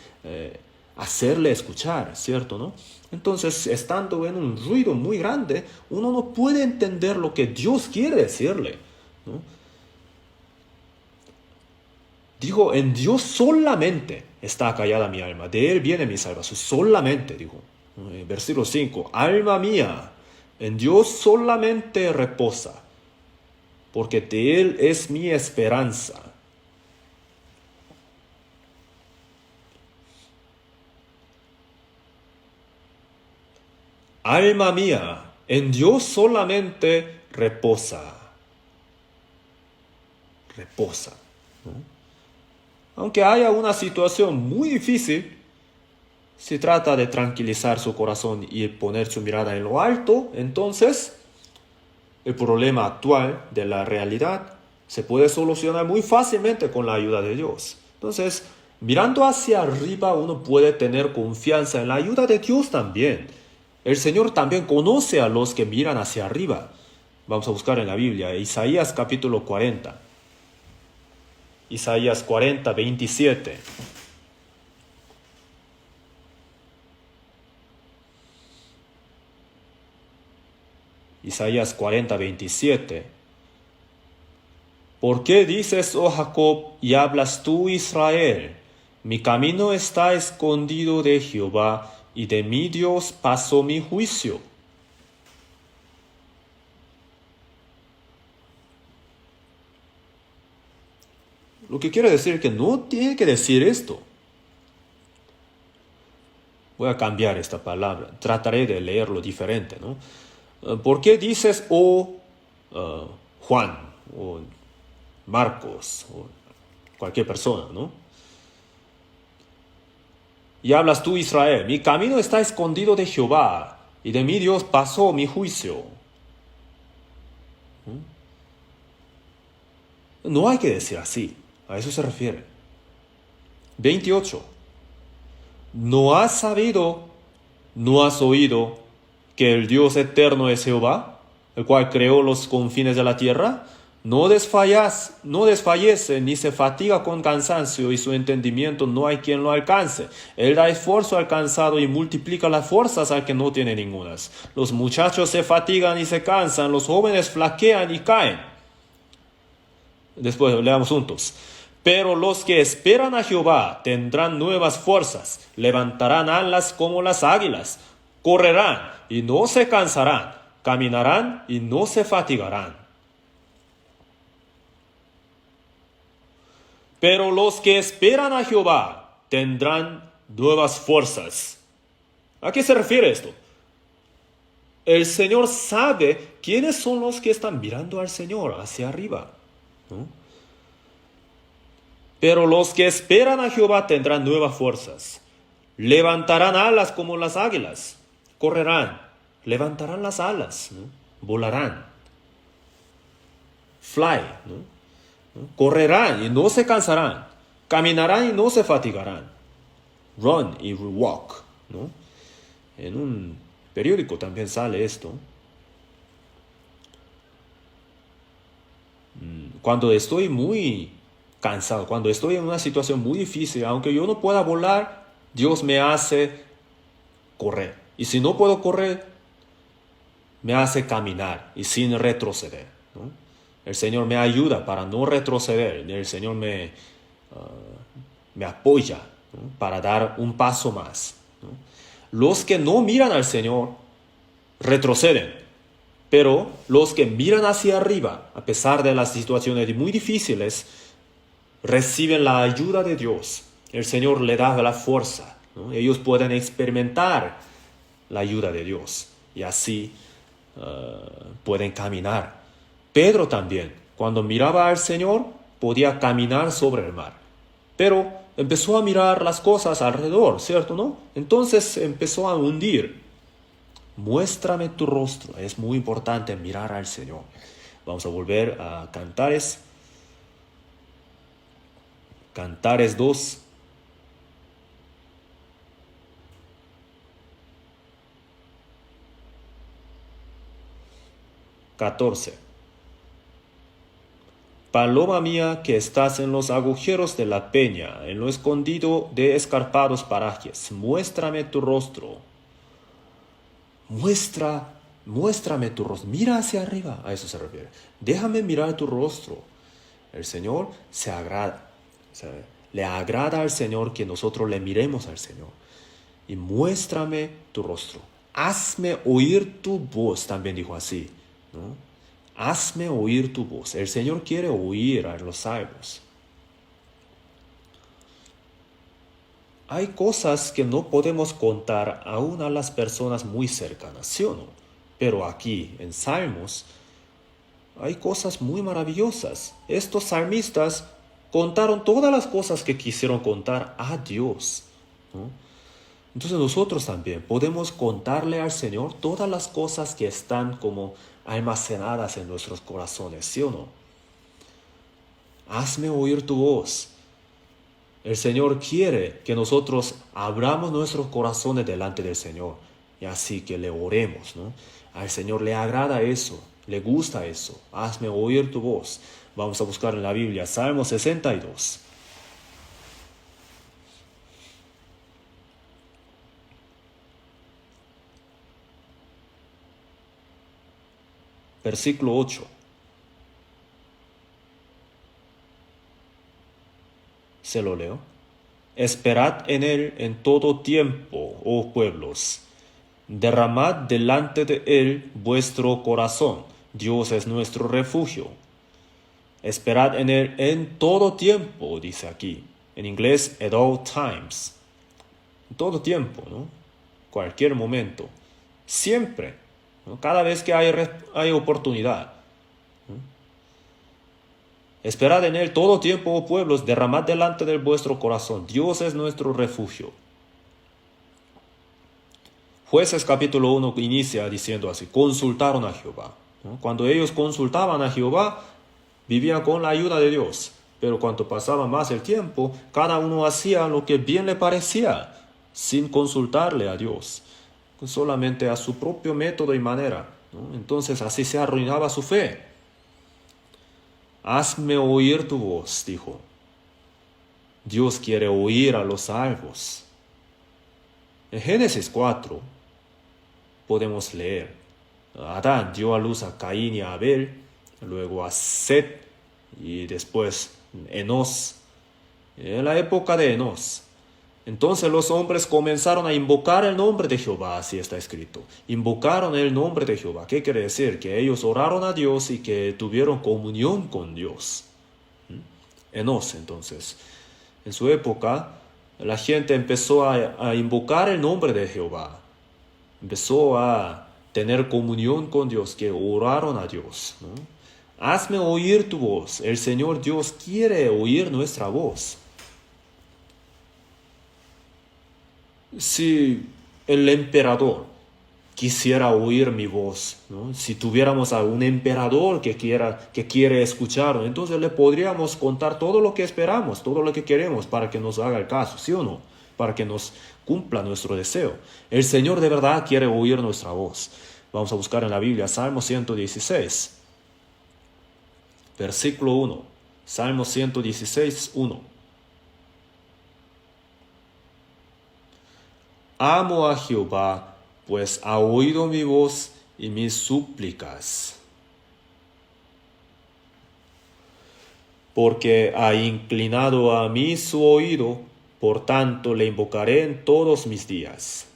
Speaker 1: hacerle escuchar, ¿cierto, no? Entonces, estando en un ruido muy grande, uno no puede entender lo que Dios quiere decirle, ¿no? Dijo, en Dios solamente está callada mi alma, de Él viene mi salvación, solamente, dijo. Versículo 5, alma mía, en Dios solamente reposa, porque de Él es mi esperanza. Alma mía, en Dios solamente reposa. Reposa, ¿no? Aunque haya una situación muy difícil, se trata de tranquilizar su corazón y poner su mirada en lo alto, entonces el problema actual de la realidad se puede solucionar muy fácilmente con la ayuda de Dios. Entonces, mirando hacia arriba uno puede tener confianza en la ayuda de Dios también. El Señor también conoce a los que miran hacia arriba. Vamos a buscar en la Biblia, Isaías capítulo 40. Isaías 40, 27. Isaías 40, 27. ¿Por qué dices, oh Jacob, y hablas tú, Israel? Mi camino está escondido de Jehová, y de mi Dios pasó mi juicio. Lo que quiere decir que no tiene que decir esto. Voy a cambiar esta palabra. Trataré de leerlo diferente, ¿no? ¿Por qué dices, oh Juan, o Marcos, o cualquier persona, ¿no? Y hablas tú, Israel, mi camino está escondido de Jehová, y de mi Dios pasó mi juicio. No hay que decir así, a eso se refiere. 28. ¿No has sabido, no has oído que el Dios eterno es Jehová, el cual creó los confines de la tierra? No desfallece ni se fatiga con cansancio, y su entendimiento no hay quien lo alcance. Él da esfuerzo al cansado y multiplica las fuerzas al que no tiene ningunas. Los muchachos se fatigan y se cansan, los jóvenes flaquean y caen. Después leamos juntos. Pero los que esperan a Jehová tendrán nuevas fuerzas, levantarán alas como las águilas, correrán y no se cansarán, caminarán y no se fatigarán. Pero los que esperan a Jehová tendrán nuevas fuerzas. ¿A qué se refiere esto? El Señor sabe quiénes son los que están mirando al Señor hacia arriba, ¿no? Pero los que esperan a Jehová tendrán nuevas fuerzas. Levantarán alas como las águilas. Correrán. Levantarán las alas, ¿no? Volarán. Fly, ¿no? Correrán y no se cansarán. Caminarán y no se fatigarán. Run y walk, ¿no? En un periódico también sale esto. Cuando estoy muy cansado, cuando estoy en una situación muy difícil, aunque yo no pueda volar, Dios me hace correr. Y si no puedo correr, me hace caminar y sin retroceder, ¿no? El Señor me ayuda para no retroceder. El Señor me apoya, ¿no? Para dar un paso más, ¿no? Los que no miran al Señor retroceden. Pero los que miran hacia arriba, a pesar de las situaciones muy difíciles, reciben la ayuda de Dios. El Señor le da la fuerza, ¿no? Ellos pueden experimentar la ayuda de Dios y así pueden caminar. Pedro también, cuando miraba al Señor, podía caminar sobre el mar. Pero empezó a mirar las cosas alrededor, ¿cierto, no? Entonces empezó a hundir. Muéstrame tu rostro. Es muy importante mirar al Señor. Vamos a volver a Cantares. Cantares 2. Paloma mía que estás en los agujeros de la peña, en lo escondido de escarpados parajes, muéstrame tu rostro. Muéstrame tu rostro. Mira hacia arriba, a eso se refiere. Déjame mirar tu rostro. El Señor se agrada. O sea, le agrada al Señor que nosotros le miremos al Señor. Y muéstrame tu rostro. Hazme oír tu voz, también dijo así, ¿no? Hazme oír tu voz. El Señor quiere oír a los salvos. Hay cosas que no podemos contar aún a las personas muy cercanas, ¿sí o no? Pero aquí, en Salmos, hay cosas muy maravillosas. Estos salmistas contaron todas las cosas que quisieron contar a Dios, ¿no? Entonces nosotros también podemos contarle al Señor todas las cosas que están como almacenadas en nuestros corazones, ¿sí o no? Hazme oír tu voz. El Señor quiere que nosotros abramos nuestros corazones delante del Señor y así que le oremos, ¿no? Al Señor le agrada eso, le gusta eso. Hazme oír tu voz. Vamos a buscar en la Biblia, Salmo 62. Versículo 8. Se lo leo. Esperad en él en todo tiempo, oh pueblos. Derramad delante de él vuestro corazón. Dios es nuestro refugio. Esperad en él en todo tiempo, dice aquí. En inglés, at all times. En todo tiempo, ¿no? Cualquier momento. Siempre, ¿no? Cada vez que hay oportunidad. Esperad en él todo tiempo, oh pueblos, derramad delante de vuestro corazón. Dios es nuestro refugio. Jueces capítulo 1 inicia diciendo así, consultaron a Jehová, ¿no? Cuando ellos consultaban a Jehová, vivían con la ayuda de Dios. Pero cuando pasaba más el tiempo, cada uno hacía lo que bien le parecía, sin consultarle a Dios, solamente a su propio método y manera, ¿no? Entonces así se arruinaba su fe. Hazme oír tu voz, dijo. Dios quiere oír a los salvos. En Génesis 4 podemos leer, Adán dio a luz a Caín y a Abel, luego a Set y después Enós. En la época de Enós, entonces los hombres comenzaron a invocar el nombre de Jehová, así está escrito. Invocaron el nombre de Jehová. ¿Qué quiere decir? Que ellos oraron a Dios y que tuvieron comunión con Dios. Enós, entonces, en su época, la gente empezó a invocar el nombre de Jehová. Empezó a tener comunión con Dios, que oraron a Dios, ¿no? Hazme oír tu voz. El Señor Dios quiere oír nuestra voz. Si el emperador quisiera oír mi voz, ¿no? Si tuviéramos a un emperador que quiere escucharnos, entonces le podríamos contar todo lo que esperamos, todo lo que queremos para que nos haga el caso, ¿sí o no? Para que nos cumpla nuestro deseo. El Señor de verdad quiere oír nuestra voz. Vamos a buscar en la Biblia Salmo 116, versículo 1. Salmo 116, 1. Amo a Jehová, pues ha oído mi voz y mis súplicas. Porque ha inclinado a mí su oído, por tanto le invocaré en todos mis días.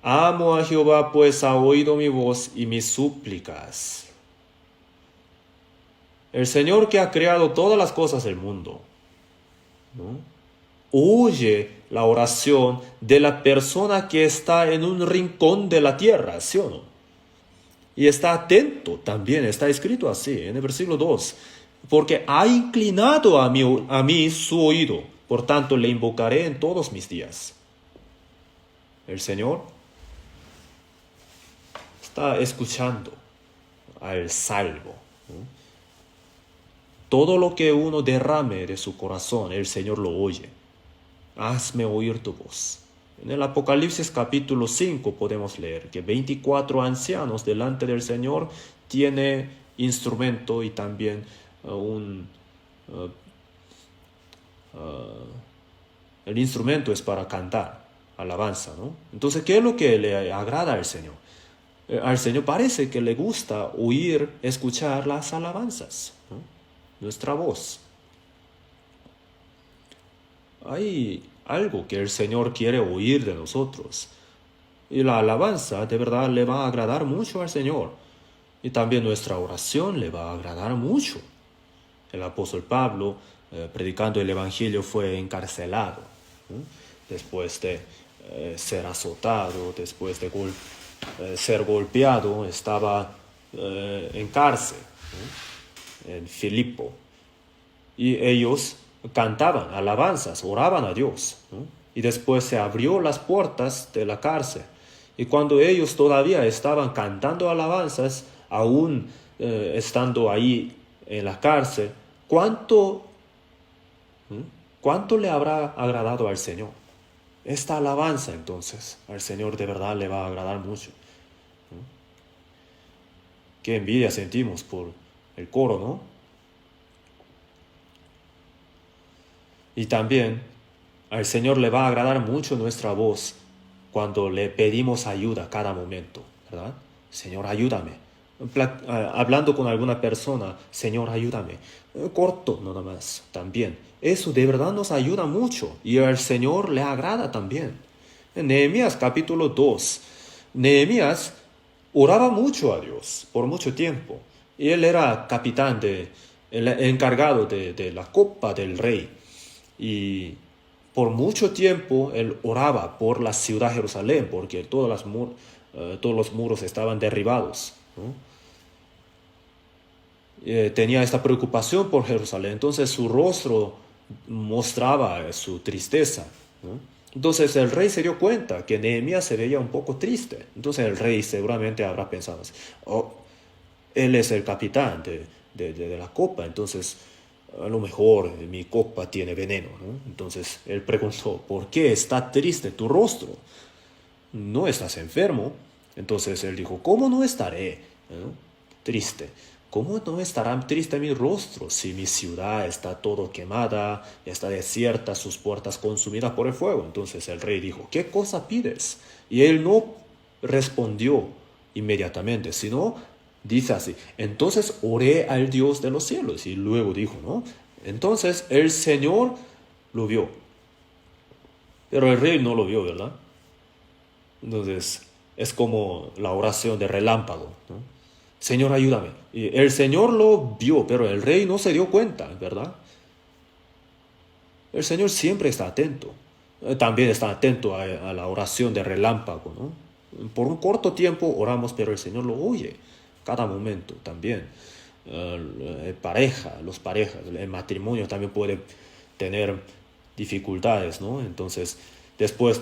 Speaker 1: Amo a Jehová, pues ha oído mi voz y mis súplicas. El Señor que ha creado todas las cosas del mundo, ¿no? Oye la oración de la persona que está en un rincón de la tierra, ¿sí o no? Y está atento también, está escrito así en el versículo 2. Porque ha inclinado a mí su oído, por tanto le invocaré en todos mis días. El Señor está escuchando al salvo, ¿no? Todo lo que uno derrame de su corazón, el Señor lo oye. Hazme oír tu voz. En el Apocalipsis capítulo 5 podemos leer que 24 ancianos delante del Señor tiene instrumento y también el instrumento es para cantar, alabanza, ¿no? Entonces, ¿qué es lo que le agrada al Señor? Al Señor parece que le gusta oír, escuchar las alabanzas, ¿no? Nuestra voz. Hay algo que el Señor quiere oír de nosotros. Y la alabanza de verdad le va a agradar mucho al Señor. Y también nuestra oración le va a agradar mucho. El apóstol Pablo, predicando el Evangelio, fue encarcelado, ¿no? Después de ser azotado, después de ser golpeado, estaba en cárcel, ¿no? En Filipo. Y ellos cantaban alabanzas, oraban a Dios, ¿no? Y después se abrió las puertas de la cárcel. Y cuando ellos todavía estaban cantando alabanzas, aún estando ahí en la cárcel, ¿cuánto le habrá agradado al Señor? Esta alabanza, entonces, al Señor de verdad le va a agradar mucho, ¿no? Qué envidia sentimos por el coro, ¿no? Y también al Señor le va a agradar mucho nuestra voz cuando le pedimos ayuda a cada momento, ¿verdad? Señor, ayúdame. Hablando con alguna persona, Señor, ayúdame. Corto, nada más, también. Eso de verdad nos ayuda mucho y al Señor le agrada también. En Nehemías capítulo 2, Nehemías oraba mucho a Dios por mucho tiempo. Y él era capitán, el encargado de la copa del rey. Y por mucho tiempo él oraba por la ciudad de Jerusalén, porque todos los muros estaban derribados, ¿no? Tenía esta preocupación por Jerusalén, entonces su rostro mostraba su tristeza, ¿no? Entonces el rey se dio cuenta que Nehemías se veía un poco triste. Entonces el rey seguramente habrá pensado, oh, él es el capitán de la copa, entonces a lo mejor mi copa tiene veneno, ¿no? Entonces él preguntó, ¿por qué está triste tu rostro? ¿No estás enfermo? Entonces él dijo, ¿cómo no estaré, ¿no? Triste? ¿Cómo no estará triste mi rostro si mi ciudad está todo quemada, está desierta, sus puertas consumidas por el fuego? Entonces el rey dijo, ¿qué cosa pides? Y él no respondió inmediatamente, sino dice así, entonces oré al Dios de los cielos. Y luego dijo, ¿no? Entonces el Señor lo vio. Pero el rey no lo vio, ¿verdad? Entonces es como la oración de relámpago, ¿no? Señor, ayúdame. Y el Señor lo vio, pero el rey no se dio cuenta, ¿verdad? El Señor siempre está atento. También está atento a la oración de relámpago, ¿no? Por un corto tiempo oramos, pero el Señor lo oye cada momento también. Los parejas, el matrimonio también puede tener dificultades, ¿no? Entonces, después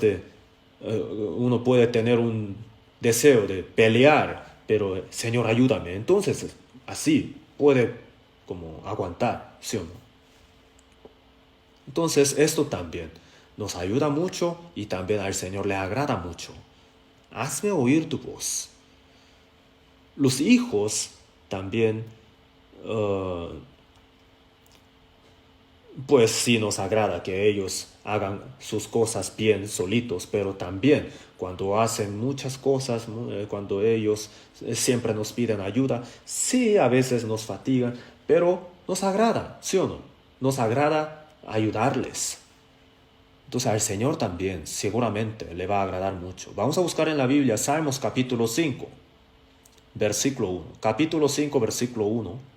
Speaker 1: uno puede tener un deseo de pelear, pero Señor, ayúdame. Entonces, así puede como aguantar, ¿sí o no? Entonces, esto también nos ayuda mucho y también al Señor le agrada mucho. Hazme oír tu voz. Los hijos también, pues sí nos agrada que ellos hagan sus cosas bien solitos, pero también cuando hacen muchas cosas, cuando ellos siempre nos piden ayuda, sí a veces nos fatigan, pero nos agrada, ¿sí o no? Nos agrada ayudarles. Entonces al Señor también seguramente le va a agradar mucho. Vamos a buscar en la Biblia Salmos capítulo 5, versículo 1. Capítulo 5, versículo 1.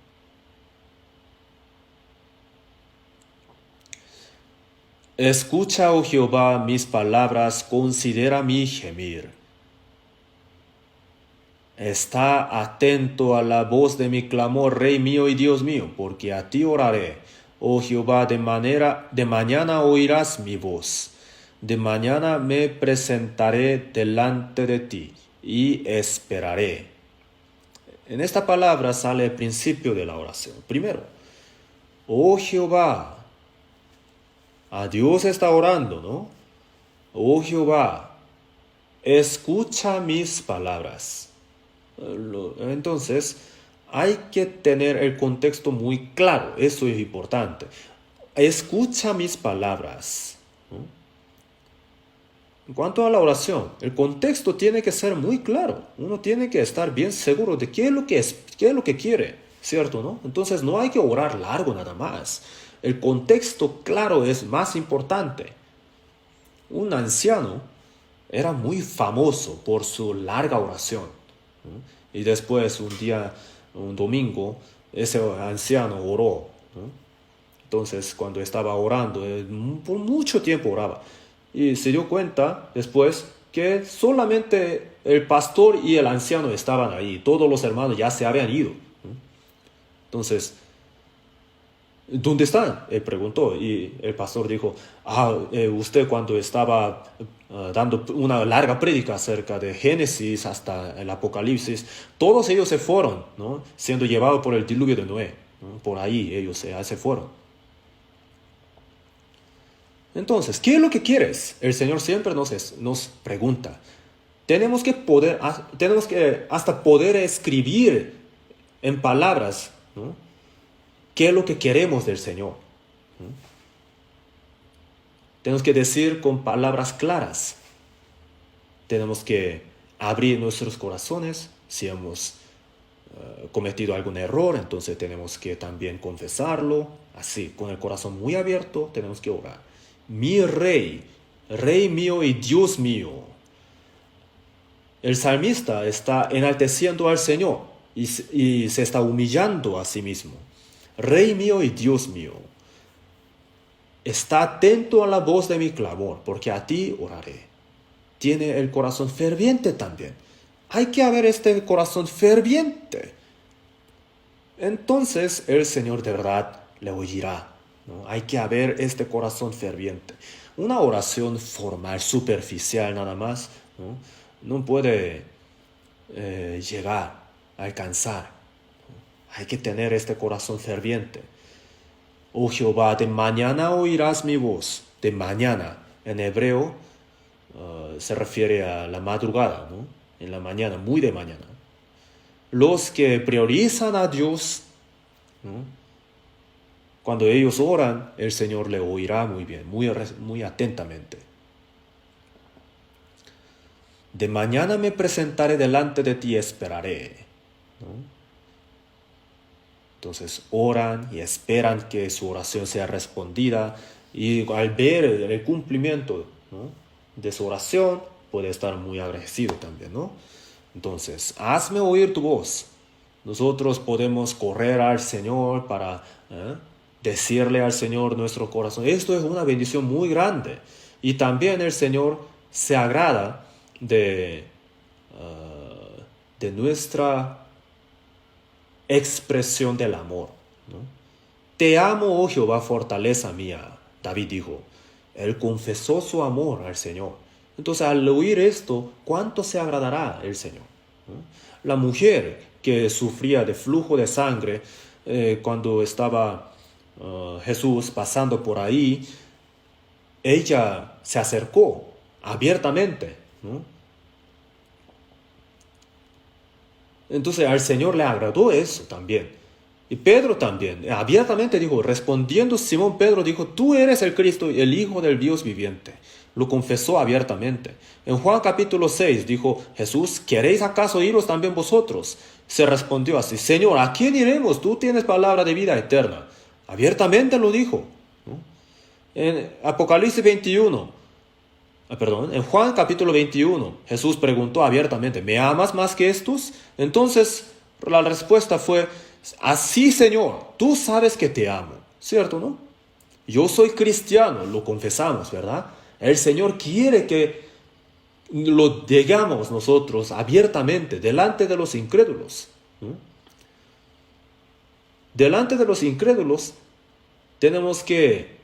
Speaker 1: Escucha, oh Jehová, mis palabras, considera mi gemir. Está atento a la voz de mi clamor, Rey mío y Dios mío, porque a ti oraré. Oh Jehová, de mañana oirás mi voz. De mañana me presentaré delante de ti y esperaré. En esta palabra sale el principio de la oración. Primero, oh Jehová, a Dios está orando, ¿no? Oh Jehová, escucha mis palabras. Entonces, hay que tener el contexto muy claro, eso es importante. Escucha mis palabras. En cuanto a la oración, el contexto tiene que ser muy claro. Uno tiene que estar bien seguro de qué es lo que qué es lo que quiere, ¿cierto, no? Entonces no hay que orar largo nada más. El contexto claro es más importante. Un anciano era muy famoso por su larga oración. Y después, un día, un domingo, ese anciano oró. Entonces, cuando estaba orando, por mucho tiempo oraba. Y se dio cuenta después que solamente el pastor y el anciano estaban ahí. Todos los hermanos ya se habían ido. Entonces, ¿dónde están? Él preguntó. Y el pastor dijo, usted cuando estaba dando una larga prédica acerca de Génesis hasta el Apocalipsis, todos ellos se fueron, ¿no? Siendo llevados por el diluvio de Noé, ¿no? Por ahí ellos se fueron. Entonces, ¿qué es lo que quieres? El Señor siempre nos pregunta. Tenemos que hasta poder escribir en palabras, ¿no? ¿Qué es lo que queremos del Señor? Tenemos que decir con palabras claras. Tenemos que abrir nuestros corazones. Si hemos cometido algún error, entonces tenemos que también confesarlo. Así, con el corazón muy abierto, tenemos que orar. Mi rey, rey mío y Dios mío. El salmista está enalteciendo al Señor y se está humillando a sí mismo. Rey mío y Dios mío, está atento a la voz de mi clamor, porque a ti oraré. Tiene el corazón ferviente también. Hay que haber este corazón ferviente. Entonces el Señor de verdad le oirá, ¿no? Hay que haber este corazón ferviente. Una oración formal, superficial nada más, no puede llegar a alcanzar. Hay que tener este corazón ferviente. Oh Jehová, de mañana oirás mi voz. De mañana, en hebreo, se refiere a la madrugada, ¿no? En la mañana, muy de mañana. Los que priorizan a Dios, ¿no? Cuando ellos oran, el Señor le oirá muy bien, muy atentamente. De mañana me presentaré delante de ti y esperaré, ¿no? Entonces oran y esperan que su oración sea respondida, y al ver el cumplimiento, ¿no?, de su oración, puede estar muy agradecido también, ¿no? Entonces, hazme oír tu voz. Nosotros podemos correr al Señor para decirle al Señor nuestro corazón. Esto es una bendición muy grande. Y también el Señor se agrada de nuestra expresión del amor, ¿no? Te amo, oh Jehová, fortaleza mía. David dijo. Él confesó su amor al Señor. Entonces, al oír esto, ¿cuánto se agradará el Señor? ¿no? La mujer que sufría de flujo de sangre, cuando estaba Jesús pasando por ahí, ella se acercó abiertamente, ¿no? Entonces al Señor le agradó eso también. Y Pedro también, abiertamente dijo, respondiendo Simón Pedro dijo, tú eres el Cristo, el Hijo del Dios viviente. Lo confesó abiertamente. En Juan capítulo 6 dijo, Jesús, ¿queréis acaso iros también vosotros? Se respondió así, Señor, ¿a quién iremos? Tú tienes palabra de vida eterna. Abiertamente lo dijo, ¿no? En Apocalipsis 21, en Juan capítulo 21, Jesús preguntó abiertamente, ¿me amas más que estos? Entonces la respuesta fue, así Señor, tú sabes que te amo, ¿cierto, no? Yo soy cristiano, lo confesamos, ¿verdad? El Señor quiere que lo digamos nosotros abiertamente delante de los incrédulos, ¿no? Delante de los incrédulos tenemos que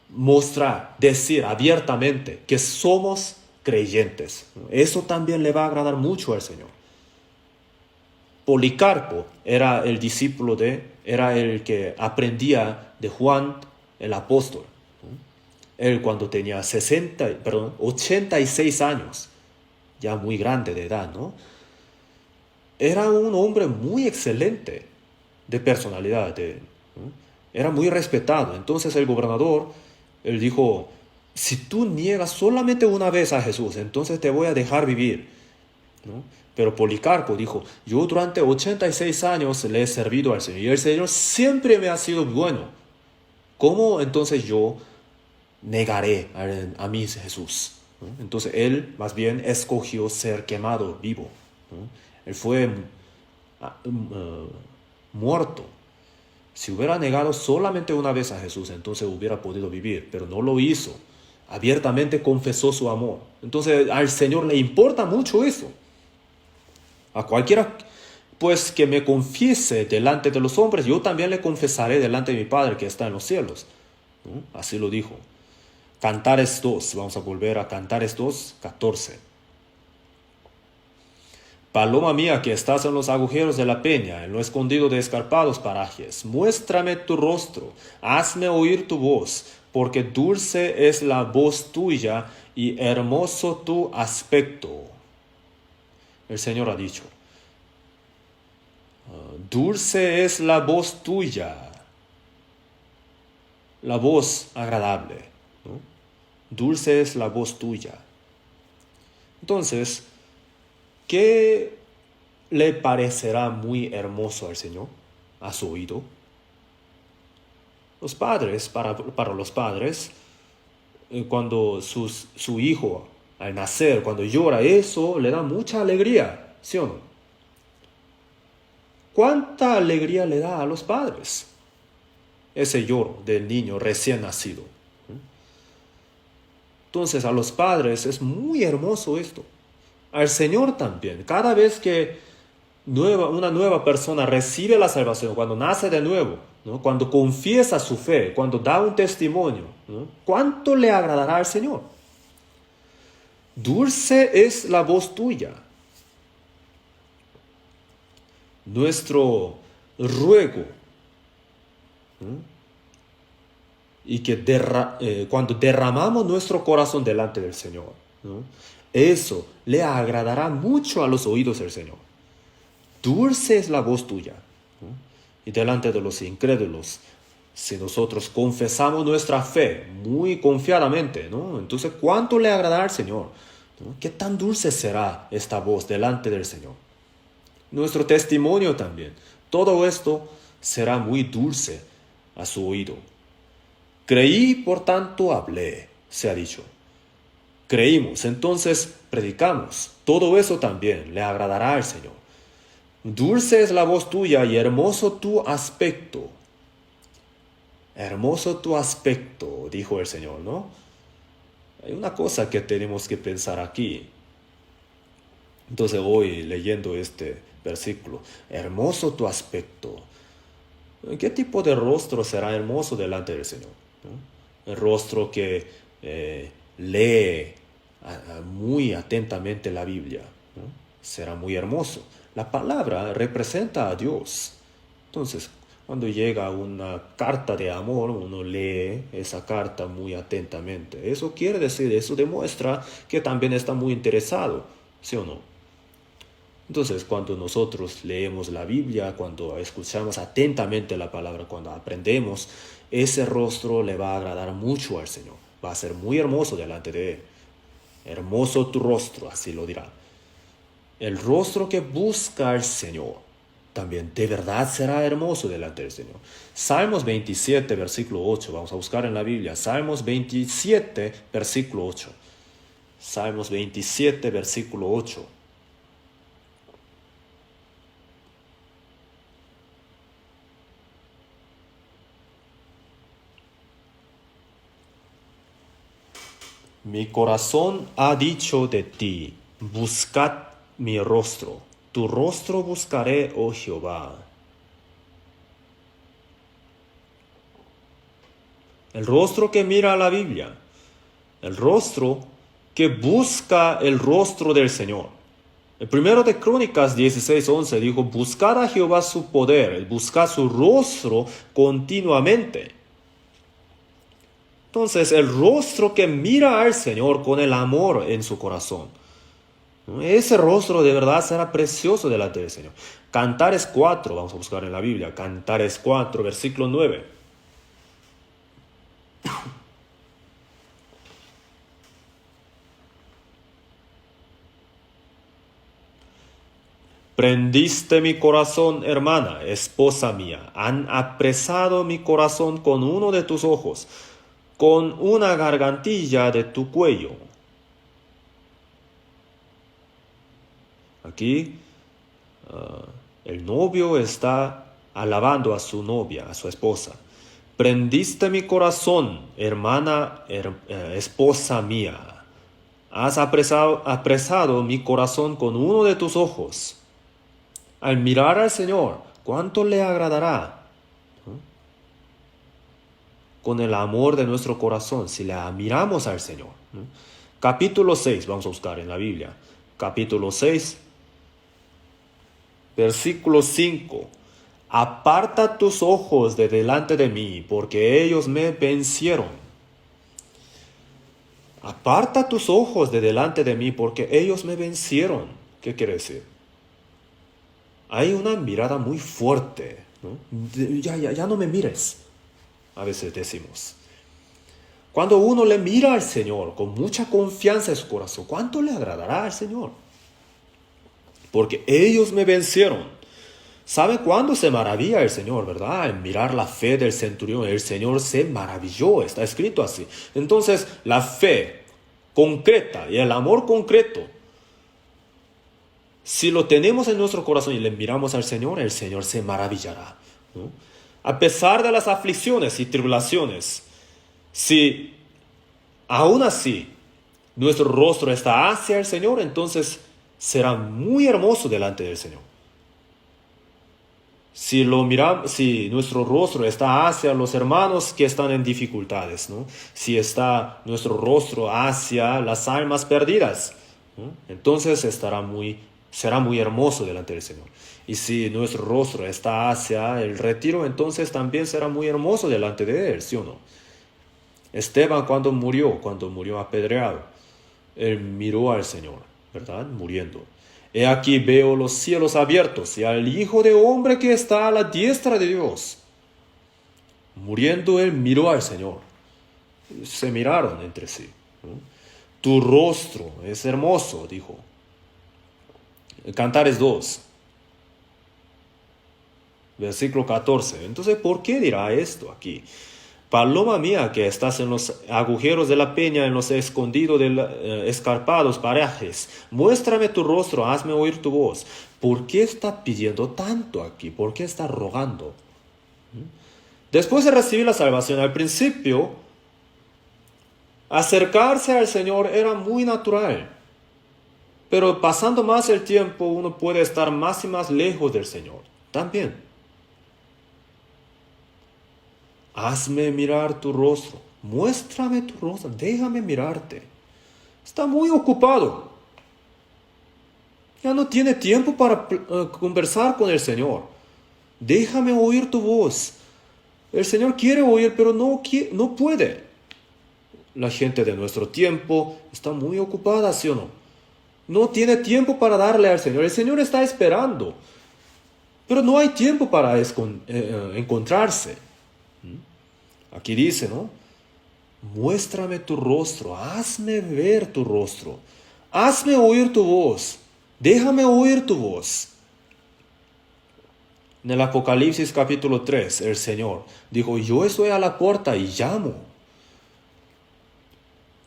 Speaker 1: mostrar, decir abiertamente que somos creyentes. Eso también le va a agradar mucho al Señor. Policarpo era el discípulo era el que aprendía de Juan el apóstol. Él cuando tenía 86 años, ya muy grande de edad, ¿no? era un hombre muy excelente de personalidad, ¿no? Era muy respetado. Entonces el gobernador, él dijo, si tú niegas solamente una vez a Jesús, entonces te voy a dejar vivir, ¿no? Pero Policarpo dijo, yo durante 86 años le he servido al Señor y el Señor siempre me ha sido bueno. ¿Cómo entonces yo negaré a mi Jesús? ¿No? Entonces él más bien escogió ser quemado vivo, ¿no? Él fue muerto. Si hubiera negado solamente una vez a Jesús, entonces hubiera podido vivir, pero no lo hizo. Abiertamente confesó su amor. Entonces al Señor le importa mucho eso. A cualquiera pues que me confiese delante de los hombres, yo también le confesaré delante de mi Padre que está en los cielos, ¿no? Así lo dijo. Cantares 2, vamos a volver a Cantares 2, 14. Paloma mía que estás en los agujeros de la peña, en lo escondido de escarpados parajes, muéstrame tu rostro, hazme oír tu voz, porque dulce es la voz tuya y hermoso tu aspecto. El Señor ha dicho, dulce es la voz tuya, la voz agradable, ¿no? Dulce es la voz tuya. Entonces, ¿qué le parecerá muy hermoso al Señor, a su oído? Los padres, para los padres, cuando su hijo al nacer, cuando llora, eso le da mucha alegría, ¿sí o no? ¿Cuánta alegría le da a los padres ese lloro del niño recién nacido? Entonces a los padres es muy hermoso esto. Al Señor también. Cada vez que una nueva persona recibe la salvación, cuando nace de nuevo, ¿no? Cuando confiesa su fe, cuando da un testimonio, ¿no? ¿Cuánto le agradará al Señor? Dulce es la voz tuya. Nuestro ruego, ¿no? Y que cuando derramamos nuestro corazón delante del Señor, ¿no? Eso le agradará mucho a los oídos del Señor. Dulce es la voz tuya, ¿no? Y delante de los incrédulos, si nosotros confesamos nuestra fe muy confiadamente, ¿no? Entonces, ¿cuánto le agradará al Señor? ¿No? ¿Qué tan dulce será esta voz delante del Señor? Nuestro testimonio también. Todo esto será muy dulce a su oído. Creí, por tanto hablé, se ha dicho. Creímos, entonces predicamos. Todo eso también le agradará al Señor. Dulce es la voz tuya y hermoso tu aspecto. Hermoso tu aspecto, dijo el Señor, ¿no? Hay una cosa que tenemos que pensar aquí. Entonces hoy leyendo este versículo, hermoso tu aspecto. ¿Qué tipo de rostro será hermoso delante del Señor? ¿No? El rostro que lee muy atentamente la Biblia, ¿no? Será muy hermoso. La palabra representa a Dios. Entonces, cuando llega una carta de amor, uno lee esa carta muy atentamente. Eso quiere decir, eso demuestra que también está muy interesado, ¿sí o no? Entonces, cuando nosotros leemos la Biblia, cuando escuchamos atentamente la palabra, cuando aprendemos, ese rostro le va a agradar mucho al Señor. Va a ser muy hermoso delante de Él. Hermoso tu rostro, así lo dirá. El rostro que busca al Señor también de verdad será hermoso delante del Señor. Salmos 27, versículo 8. Vamos a buscar en la Biblia. Salmos 27, versículo 8. Salmos 27, versículo 8. Mi corazón ha dicho de ti, buscad mi rostro. Tu rostro buscaré, oh Jehová. El rostro que mira a la Biblia. El rostro que busca el rostro del Señor. El primero de Crónicas 16:11 dijo, buscad a Jehová su poder, buscad su rostro continuamente. Entonces, el rostro que mira al Señor con el amor en su corazón. ¿no? Ese rostro de verdad será precioso delante del Señor. Cantares 4, vamos a buscar en la Biblia. Cantares 4, versículo 9. Prendiste mi corazón, hermana, esposa mía. Han apresado mi corazón con uno de tus ojos, con una gargantilla de tu cuello. Aquí el novio está alabando a su novia, a su esposa. Prendiste mi corazón, hermana, esposa mía. Has apresado mi corazón con uno de tus ojos. Al mirar al Señor, ¿cuánto le agradará? ¿no? Con el amor de nuestro corazón, si le miramos al Señor. ¿no? Capítulo 6, vamos a buscar en la Biblia. Capítulo 6, versículo 5. Aparta tus ojos de delante de mí, porque ellos me vencieron. Aparta tus ojos de delante de mí, porque ellos me vencieron. ¿Qué quiere decir? Hay una mirada muy fuerte, ¿no? Ya no me mires, a veces decimos. Cuando uno le mira al Señor con mucha confianza en su corazón, ¿cuánto le agradará al Señor? Porque ellos me vencieron. ¿Sabe cuándo se maravilla el Señor, verdad? En mirar la fe del centurión, el Señor se maravilló, está escrito así. Entonces, la fe concreta y el amor concreto, si lo tenemos en nuestro corazón y le miramos al Señor, el Señor se maravillará. ¿no? A pesar de las aflicciones y tribulaciones, si aún así nuestro rostro está hacia el Señor, entonces será muy hermoso delante del Señor. Si nuestro rostro está hacia los hermanos que están en dificultades, ¿no? Si está nuestro rostro hacia las almas perdidas, ¿no? Entonces será muy hermoso delante del Señor. Y si nuestro rostro está hacia el retiro, entonces también será muy hermoso delante de Él, ¿sí o no? Esteban cuando murió apedreado, él miró al Señor, ¿verdad? Muriendo. He aquí veo los cielos abiertos y al Hijo de Hombre que está a la diestra de Dios. Muriendo él miró al Señor. Se miraron entre sí. ¿no? Tu rostro es hermoso, dijo. Cantares 2, versículo 14. Entonces, ¿por qué dirá esto aquí? Paloma mía que estás en los agujeros de la peña, en los escondidos de escarpados parajes, muéstrame tu rostro, hazme oír tu voz. ¿Por qué está pidiendo tanto aquí? ¿Por qué está rogando? Después de recibir la salvación, al principio, acercarse al Señor era muy natural. Pero pasando más el tiempo, uno puede estar más y más lejos del Señor. También. Hazme mirar tu rostro, muéstrame tu rostro, déjame mirarte. Está muy ocupado. Ya no tiene tiempo para conversar con el Señor. Déjame oír tu voz. El Señor quiere oír, pero no puede. La gente de nuestro tiempo está muy ocupada, ¿sí o no? No tiene tiempo para darle al Señor. El Señor está esperando. Pero no hay tiempo para encontrarse. Aquí dice, ¿no? Muéstrame tu rostro, hazme ver tu rostro, hazme oír tu voz, déjame oír tu voz. En el Apocalipsis capítulo 3, el Señor dijo, yo estoy a la puerta y llamo.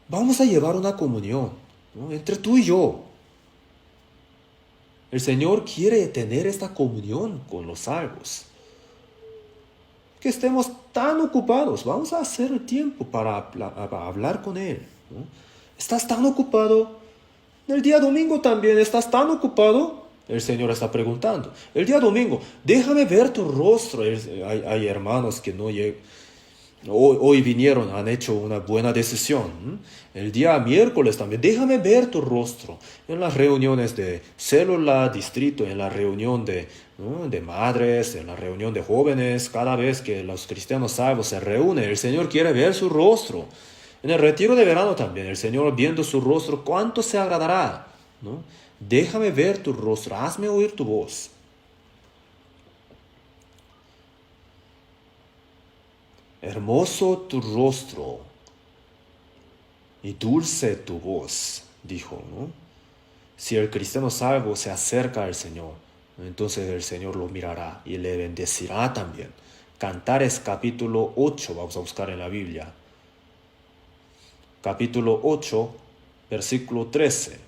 Speaker 1: Vamos a llevar una comunión, ¿no? Entre tú y yo. El Señor quiere tener esta comunión con los salvos. Que estemos tan ocupados, vamos a hacer el tiempo para hablar con Él. ¿no? ¿Estás tan ocupado? El día domingo también, ¿estás tan ocupado? El Señor está preguntando. El día domingo, déjame ver tu rostro. Hay hermanos que no llegan. Hoy vinieron, han hecho una buena decisión. El día miércoles también, déjame ver tu rostro. En las reuniones de célula, distrito, en la reunión de madres, en la reunión de jóvenes, cada vez que los cristianos salvos se reúnen, el Señor quiere ver su rostro. En el retiro de verano también, el Señor viendo su rostro, ¿cuánto se agradará? ¿no? Déjame ver tu rostro, hazme oír tu voz. Hermoso tu rostro y dulce tu voz, dijo, ¿no? Si el cristiano salvo se acerca al Señor, entonces el Señor lo mirará y le bendecirá también. Cantares capítulo 8, vamos a buscar en la Biblia. Capítulo 8, versículo 13.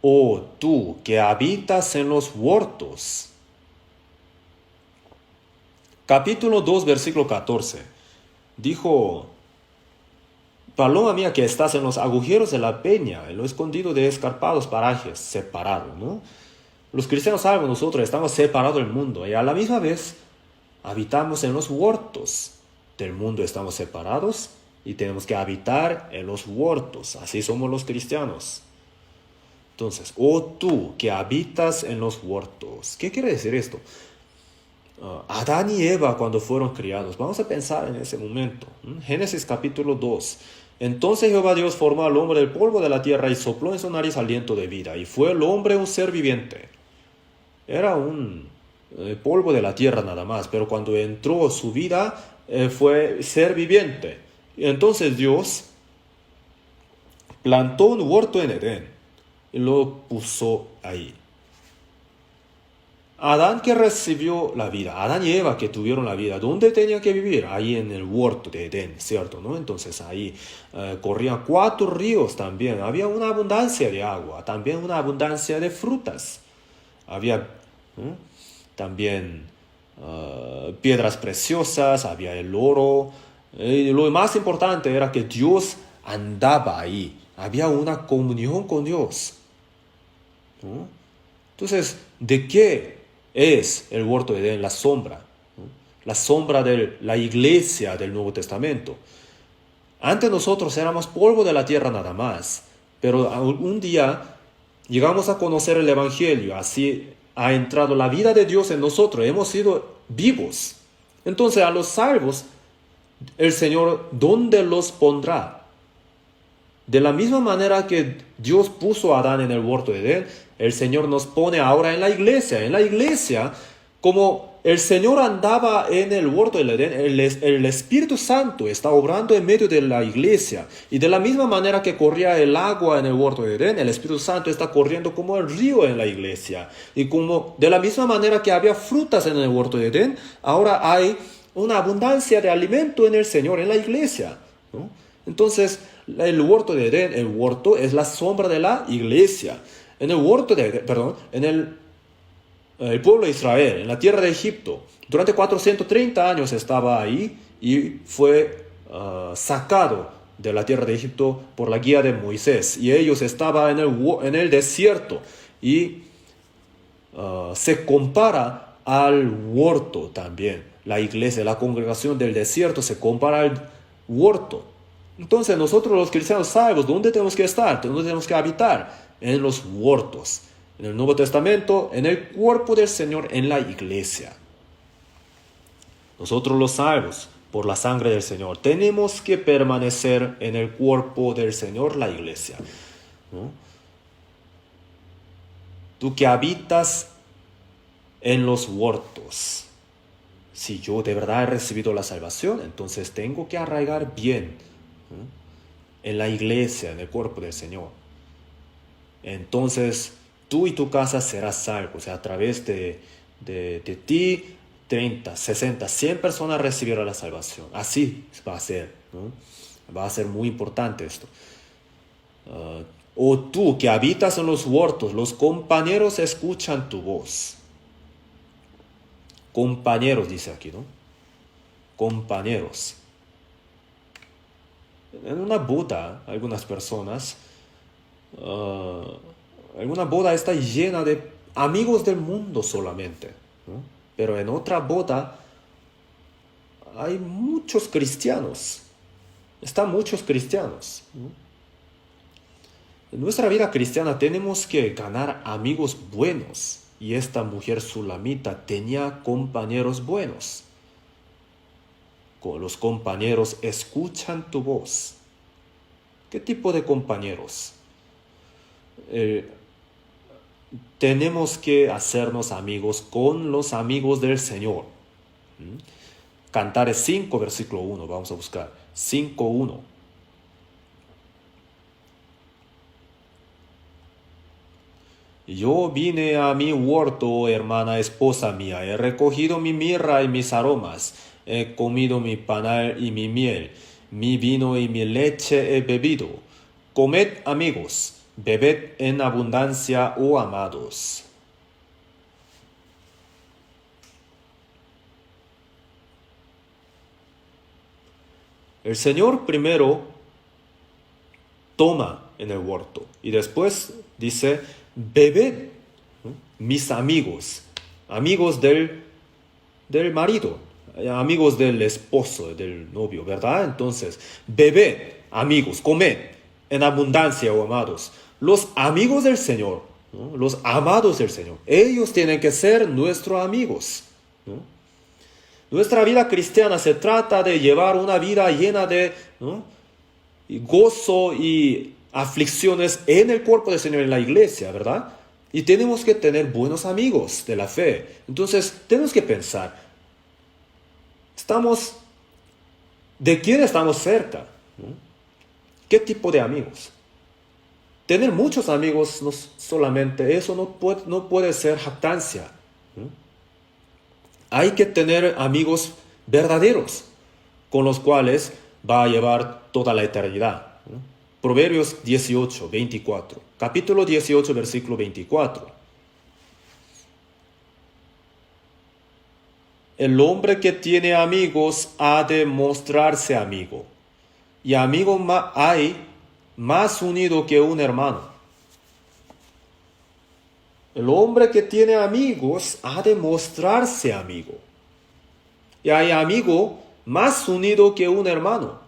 Speaker 1: Oh tú que habitas en los huertos. Capítulo 2, versículo 14. Dijo: paloma mía que estás en los agujeros de la peña, en lo escondido de escarpados parajes, separado, ¿no? Los cristianos salvos, nosotros estamos separados del mundo y a la misma vez habitamos en los huertos. Del mundo estamos separados y tenemos que habitar en los huertos. Así somos los cristianos. Entonces, oh tú que habitas en los huertos. ¿Qué quiere decir esto? Adán y Eva cuando fueron criados. Vamos a pensar en ese momento. Génesis capítulo 2. Entonces Jehová Dios formó al hombre del polvo de la tierra y sopló en su nariz aliento de vida. Y fue el hombre un ser viviente. Era un polvo de la tierra nada más, pero cuando entró su vida fue ser viviente. Y entonces Dios plantó un huerto en Edén y lo puso ahí. Adán que recibió la vida, Adán y Eva que tuvieron la vida, ¿dónde tenían que vivir? Ahí en el huerto de Edén, ¿cierto? ¿No? Entonces ahí corrían 4 ríos también, había una abundancia de agua, también una abundancia de frutas, había también piedras preciosas, había el oro, y lo más importante era que Dios andaba ahí, había una comunión con Dios, ¿no? Entonces, ¿de qué es el huerto de Edén? La sombra, ¿no? La sombra de la iglesia del Nuevo Testamento. Antes nosotros éramos polvo de la tierra nada más, pero un día llegamos a conocer el Evangelio, así ha entrado la vida de Dios en nosotros, hemos sido vivos. Entonces a los salvos, el Señor, ¿dónde los pondrá? De la misma manera que Dios puso a Adán en el huerto de Edén, el Señor nos pone ahora en la iglesia. En la iglesia, como el Señor andaba en el huerto de Edén, el Espíritu Santo está obrando en medio de la iglesia. Y de la misma manera que corría el agua en el huerto de Edén, el Espíritu Santo está corriendo como el río en la iglesia. Y como de la misma manera que había frutas en el huerto de Edén, ahora hay una abundancia de alimento en el Señor, en la iglesia, ¿no? Entonces, el huerto de Edén, el huerto es la sombra de la iglesia. En el huerto de Edén, perdón, en el pueblo de Israel, en la tierra de Egipto, durante 430 años estaba ahí y fue sacado de la tierra de Egipto por la guía de Moisés. Y ellos estaban en el desierto y se compara al huerto también. La iglesia, la congregación del desierto se compara al huerto. Entonces nosotros los cristianos salvos, ¿dónde tenemos que estar? ¿Dónde tenemos que habitar? En los huertos. En el Nuevo Testamento, en el cuerpo del Señor, en la iglesia. Nosotros los salvos, por la sangre del Señor, tenemos que permanecer en el cuerpo del Señor, la iglesia, ¿no? Tú que habitas en los huertos. Si yo de verdad he recibido la salvación, entonces tengo que arraigar bien, ¿no?, en la iglesia, en el cuerpo del Señor. Entonces tú y tu casa serás salvos. O sea, a través de ti, 30, 60, 100 personas recibirán la salvación. Así va a ser, ¿no? Va a ser muy importante esto. O tú que habitas en los huertos, los compañeros escuchan tu voz. Compañeros, dice aquí, ¿no? Compañeros. En una boda, algunas personas, alguna boda está llena de amigos del mundo solamente, ¿no? Pero en otra boda hay muchos cristianos. Están muchos cristianos, ¿no? En nuestra vida cristiana tenemos que ganar amigos buenos. Y esta mujer sulamita tenía compañeros buenos. Los compañeros escuchan tu voz. ¿Qué tipo de compañeros? Tenemos que hacernos amigos con los amigos del Señor. Cantares 5, versículo 1, vamos a buscar. 5:1. Yo vine a mi huerto, hermana esposa mía, he recogido mi mirra y mis aromas, he comido mi panal y mi miel, mi vino y mi leche he bebido. Comed, amigos, bebed en abundancia, oh amados. El Señor primero toma en el huerto y después dice, bebed, ¿no? Mis amigos, amigos del marido, amigos del esposo, del novio, ¿verdad? Entonces, bebed, amigos, comed en abundancia, oh amados. Los amigos del Señor, ¿no? Los amados del Señor, ellos tienen que ser nuestros amigos, ¿no? Nuestra vida cristiana se trata de llevar una vida llena de, ¿no?, gozo y aflicciones en el cuerpo del Señor, en la iglesia, ¿verdad? Y tenemos que tener buenos amigos de la fe. Entonces, tenemos que pensar, ¿de quién estamos cerca? ¿No? ¿Qué tipo de amigos? Tener muchos amigos, no solamente eso, no puede ser jactancia, ¿no? Hay que tener amigos verdaderos, con los cuales va a llevar toda la eternidad, ¿no? Proverbios 18, 24. Capítulo 18, versículo 24. El hombre que tiene amigos ha de mostrarse amigo, y amigo hay más unido que un hermano. El hombre que tiene amigos ha de mostrarse amigo, y hay amigo más unido que un hermano.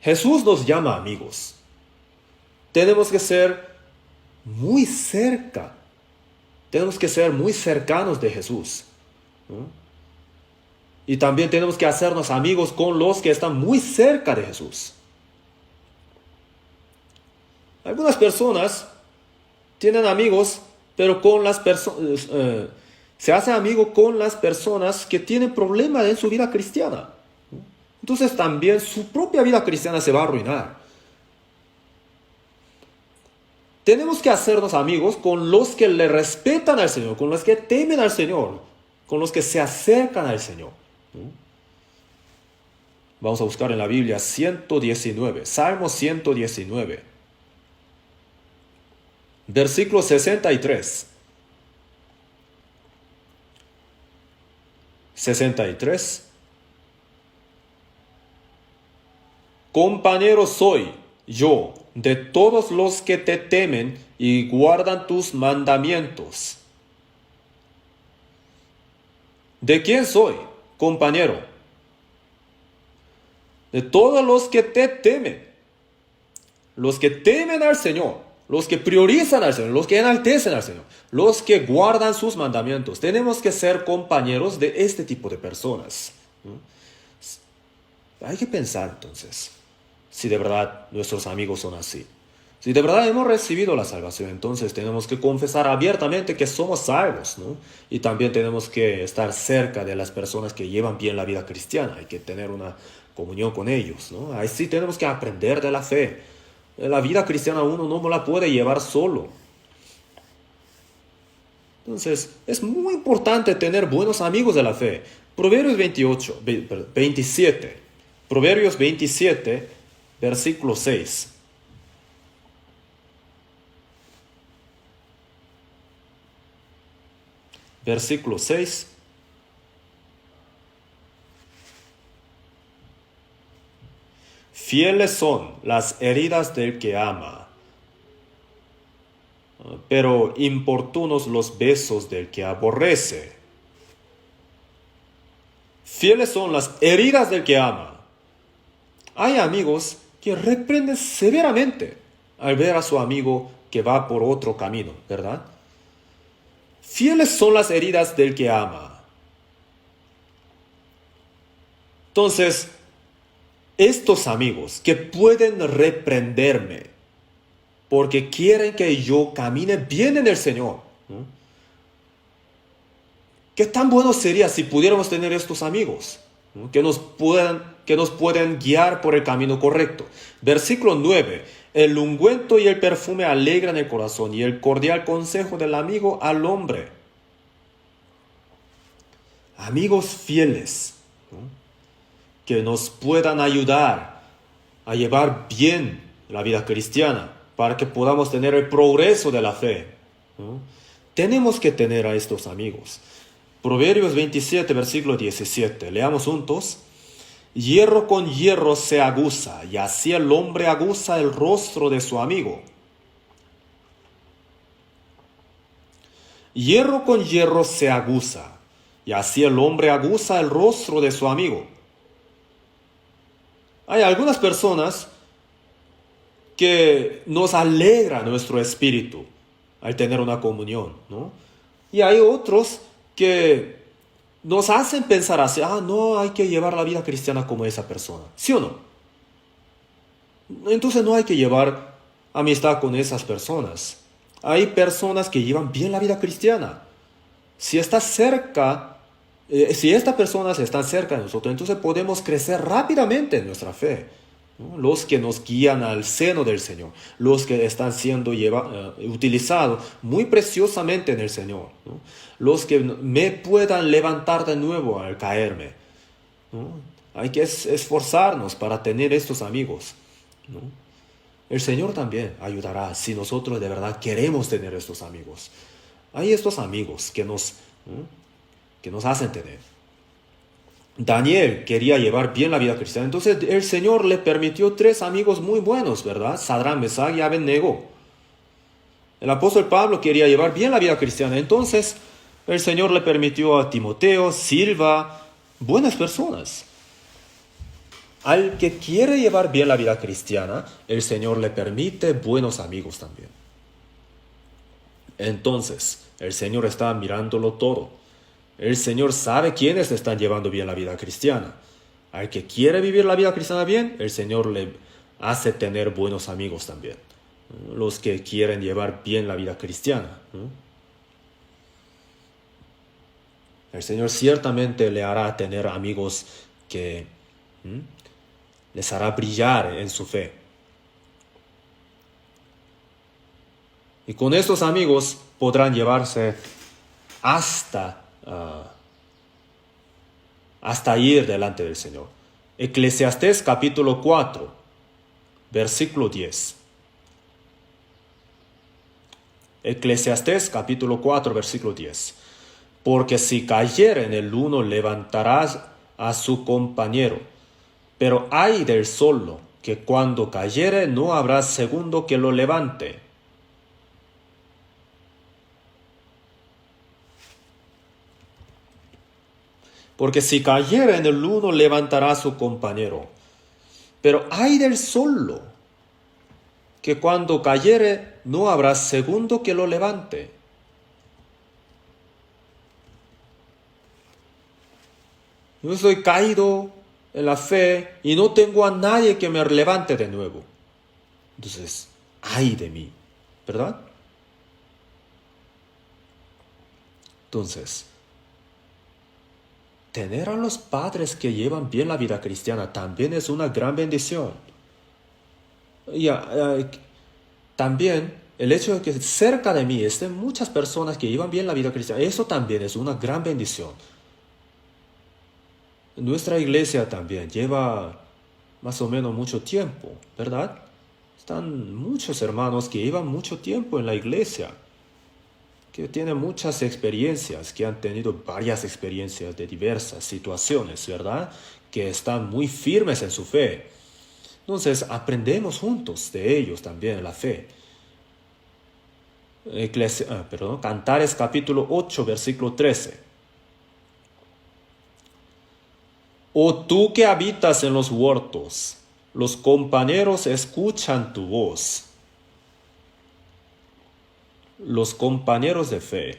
Speaker 1: Jesús nos llama amigos. Tenemos que ser muy cerca. Tenemos que ser muy cercanos de Jesús, ¿no? Y también tenemos que hacernos amigos con los que están muy cerca de Jesús. Algunas personas tienen amigos, pero se hace amigo con las personas que tienen problemas en su vida cristiana. Entonces también su propia vida cristiana se va a arruinar. Tenemos que hacernos amigos con los que le respetan al Señor, con los que temen al Señor, con los que se acercan al Señor. Vamos a buscar en la Biblia 119, Salmo 119, versículo 63. 63. Compañero soy yo de todos los que te temen y guardan tus mandamientos. ¿De quién soy, compañero? De todos los que te temen. Los que temen al Señor, los que priorizan al Señor, los que enaltecen al Señor, los que guardan sus mandamientos. Tenemos que ser compañeros de este tipo de personas. Hay que pensar entonces, si de verdad nuestros amigos son así. Si de verdad hemos recibido la salvación, entonces tenemos que confesar abiertamente que somos salvos, ¿no? Y también tenemos que estar cerca de las personas que llevan bien la vida cristiana. Hay que tener una comunión con ellos, ¿no? Ahí sí tenemos que aprender de la fe. La vida cristiana uno no la puede llevar solo. Entonces, es muy importante tener buenos amigos de la fe. Proverbios 27. Proverbios 27, versículo 6. Versículo 6. Fieles son las heridas del que ama, pero importunos los besos del que aborrece. Fieles son las heridas del que ama. Hay amigos que reprenden severamente al ver a su amigo que va por otro camino, ¿verdad? Fieles son las heridas del que ama. Entonces, estos amigos que pueden reprenderme porque quieren que yo camine bien en el Señor. ¿No? ¿Qué tan bueno sería si pudiéramos tener estos amigos? ¿No? Que nos pueden guiar por el camino correcto. Versículo 9. El ungüento y el perfume alegran el corazón y el cordial consejo del amigo al hombre. Amigos fieles, ¿no? Que nos puedan ayudar a llevar bien la vida cristiana para que podamos tener el progreso de la fe, ¿no? Tenemos que tener a estos amigos. Proverbios 27, versículo 17. Leamos juntos. Hierro con hierro se aguza, y así el hombre aguza el rostro de su amigo. Hierro con hierro se aguza, y así el hombre aguza el rostro de su amigo. Hay algunas personas que nos alegra nuestro espíritu al tener una comunión, ¿no? Y hay otros que nos hacen pensar así, no hay que llevar la vida cristiana como esa persona, ¿sí o no? Entonces no hay que llevar amistad con esas personas. Hay personas que llevan bien la vida cristiana. Si está cerca, si estas personas están cerca de nosotros, entonces podemos crecer rápidamente en nuestra fe, ¿no? Los que nos guían al seno del Señor, los que están siendo utilizados muy preciosamente en el Señor, ¿no? Los que me puedan levantar de nuevo al caerme, ¿no? Hay que esforzarnos para tener estos amigos, ¿no? El Señor también ayudará si nosotros de verdad queremos tener estos amigos. Hay estos amigos que ¿no? que nos hacen tener. Daniel quería llevar bien la vida cristiana, entonces el Señor le permitió 3 amigos muy buenos, ¿verdad? Sadrach, Mesach y Abednego. El apóstol Pablo quería llevar bien la vida cristiana, entonces el Señor le permitió a Timoteo, Silva, buenas personas. Al que quiere llevar bien la vida cristiana, el Señor le permite buenos amigos también. Entonces, el Señor está mirándolo todo. El Señor sabe quiénes están llevando bien la vida cristiana. Al que quiere vivir la vida cristiana bien, el Señor le hace tener buenos amigos también. Los que quieren llevar bien la vida cristiana, ¿no? El Señor ciertamente le hará tener amigos que les hará brillar en su fe. Y con estos amigos podrán llevarse hasta ir delante del Señor. Eclesiastés capítulo 4, versículo 10. Eclesiastés capítulo 4, versículo 10. Porque si cayeren el uno levantarás a su compañero, pero ay del solo, que cuando cayere no habrá segundo que lo levante. Porque si cayere en el uno levantará a su compañero, pero ay del solo, que cuando cayere no habrá segundo que lo levante. Yo estoy caído en la fe y no tengo a nadie que me levante de nuevo. Entonces, ay de mí, ¿verdad? Entonces, tener a los padres que llevan bien la vida cristiana también es una gran bendición. Y también el hecho de que cerca de mí estén muchas personas que llevan bien la vida cristiana, eso también es una gran bendición. Nuestra iglesia también lleva más o menos mucho tiempo, ¿verdad? Están muchos hermanos que llevan mucho tiempo en la iglesia, que tienen muchas experiencias, que han tenido varias experiencias de diversas situaciones, ¿verdad? Que están muy firmes en su fe. Entonces, aprendemos juntos de ellos también la fe. Cantares capítulo 8, versículo 13. Oh tú que habitas en los huertos, los compañeros escuchan tu voz. Los compañeros de fe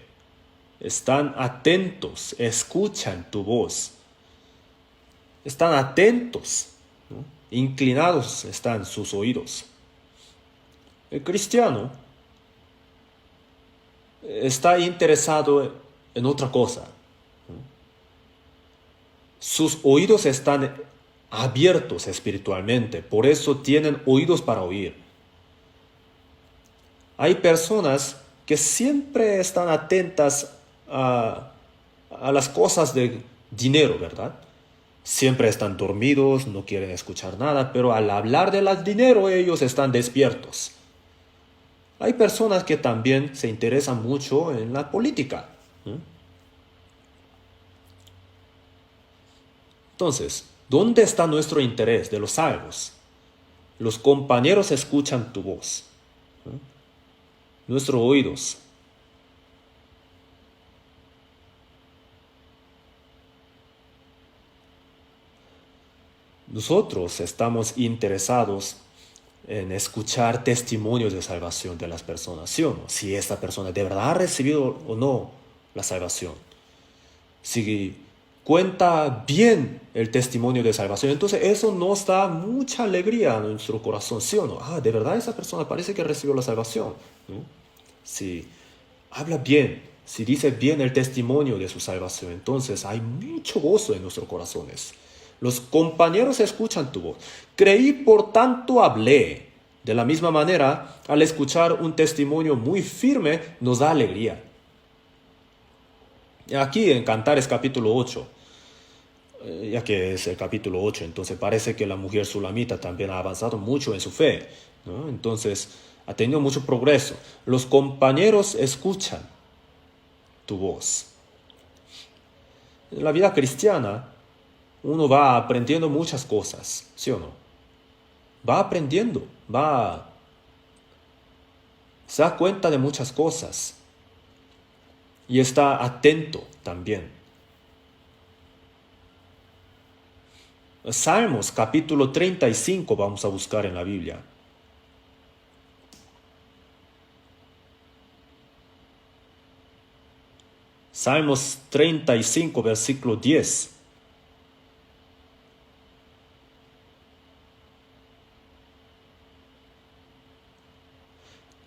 Speaker 1: están atentos, escuchan tu voz. Están atentos, ¿no? inclinados están sus oídos. El cristiano está interesado en otra cosa. Sus oídos están abiertos espiritualmente, por eso tienen oídos para oír. Hay personas que siempre están atentas a las cosas de dinero, ¿verdad? Siempre están dormidos, no quieren escuchar nada, pero al hablar del dinero ellos están despiertos. Hay personas que también se interesan mucho en la política. Entonces, ¿dónde está nuestro interés de los salvos? Los compañeros escuchan tu voz. Nuestros oídos. Nosotros estamos interesados en escuchar testimonios de salvación de las personas, ¿sí o no? Si esta persona de verdad ha recibido o no la salvación. Si cuenta bien el testimonio de salvación, entonces eso nos da mucha alegría a nuestro corazón, ¿sí o no? De verdad esa persona parece que recibió la salvación, ¿no? Si habla bien, si dice bien el testimonio de su salvación, entonces hay mucho gozo en nuestros corazones. Los compañeros escuchan tu voz. Creí, por tanto hablé. De la misma manera, al escuchar un testimonio muy firme, nos da alegría. Aquí en Cantares capítulo 8, ya que es el capítulo 8, entonces parece que la mujer sulamita también ha avanzado mucho en su fe, ¿no? Entonces ha tenido mucho progreso. Los compañeros escuchan tu voz. En la vida cristiana, uno va aprendiendo muchas cosas, ¿sí o no? Va aprendiendo, se da cuenta de muchas cosas y está atento también. Salmos capítulo 35 vamos a buscar en la Biblia. Salmos 35, versículo 10.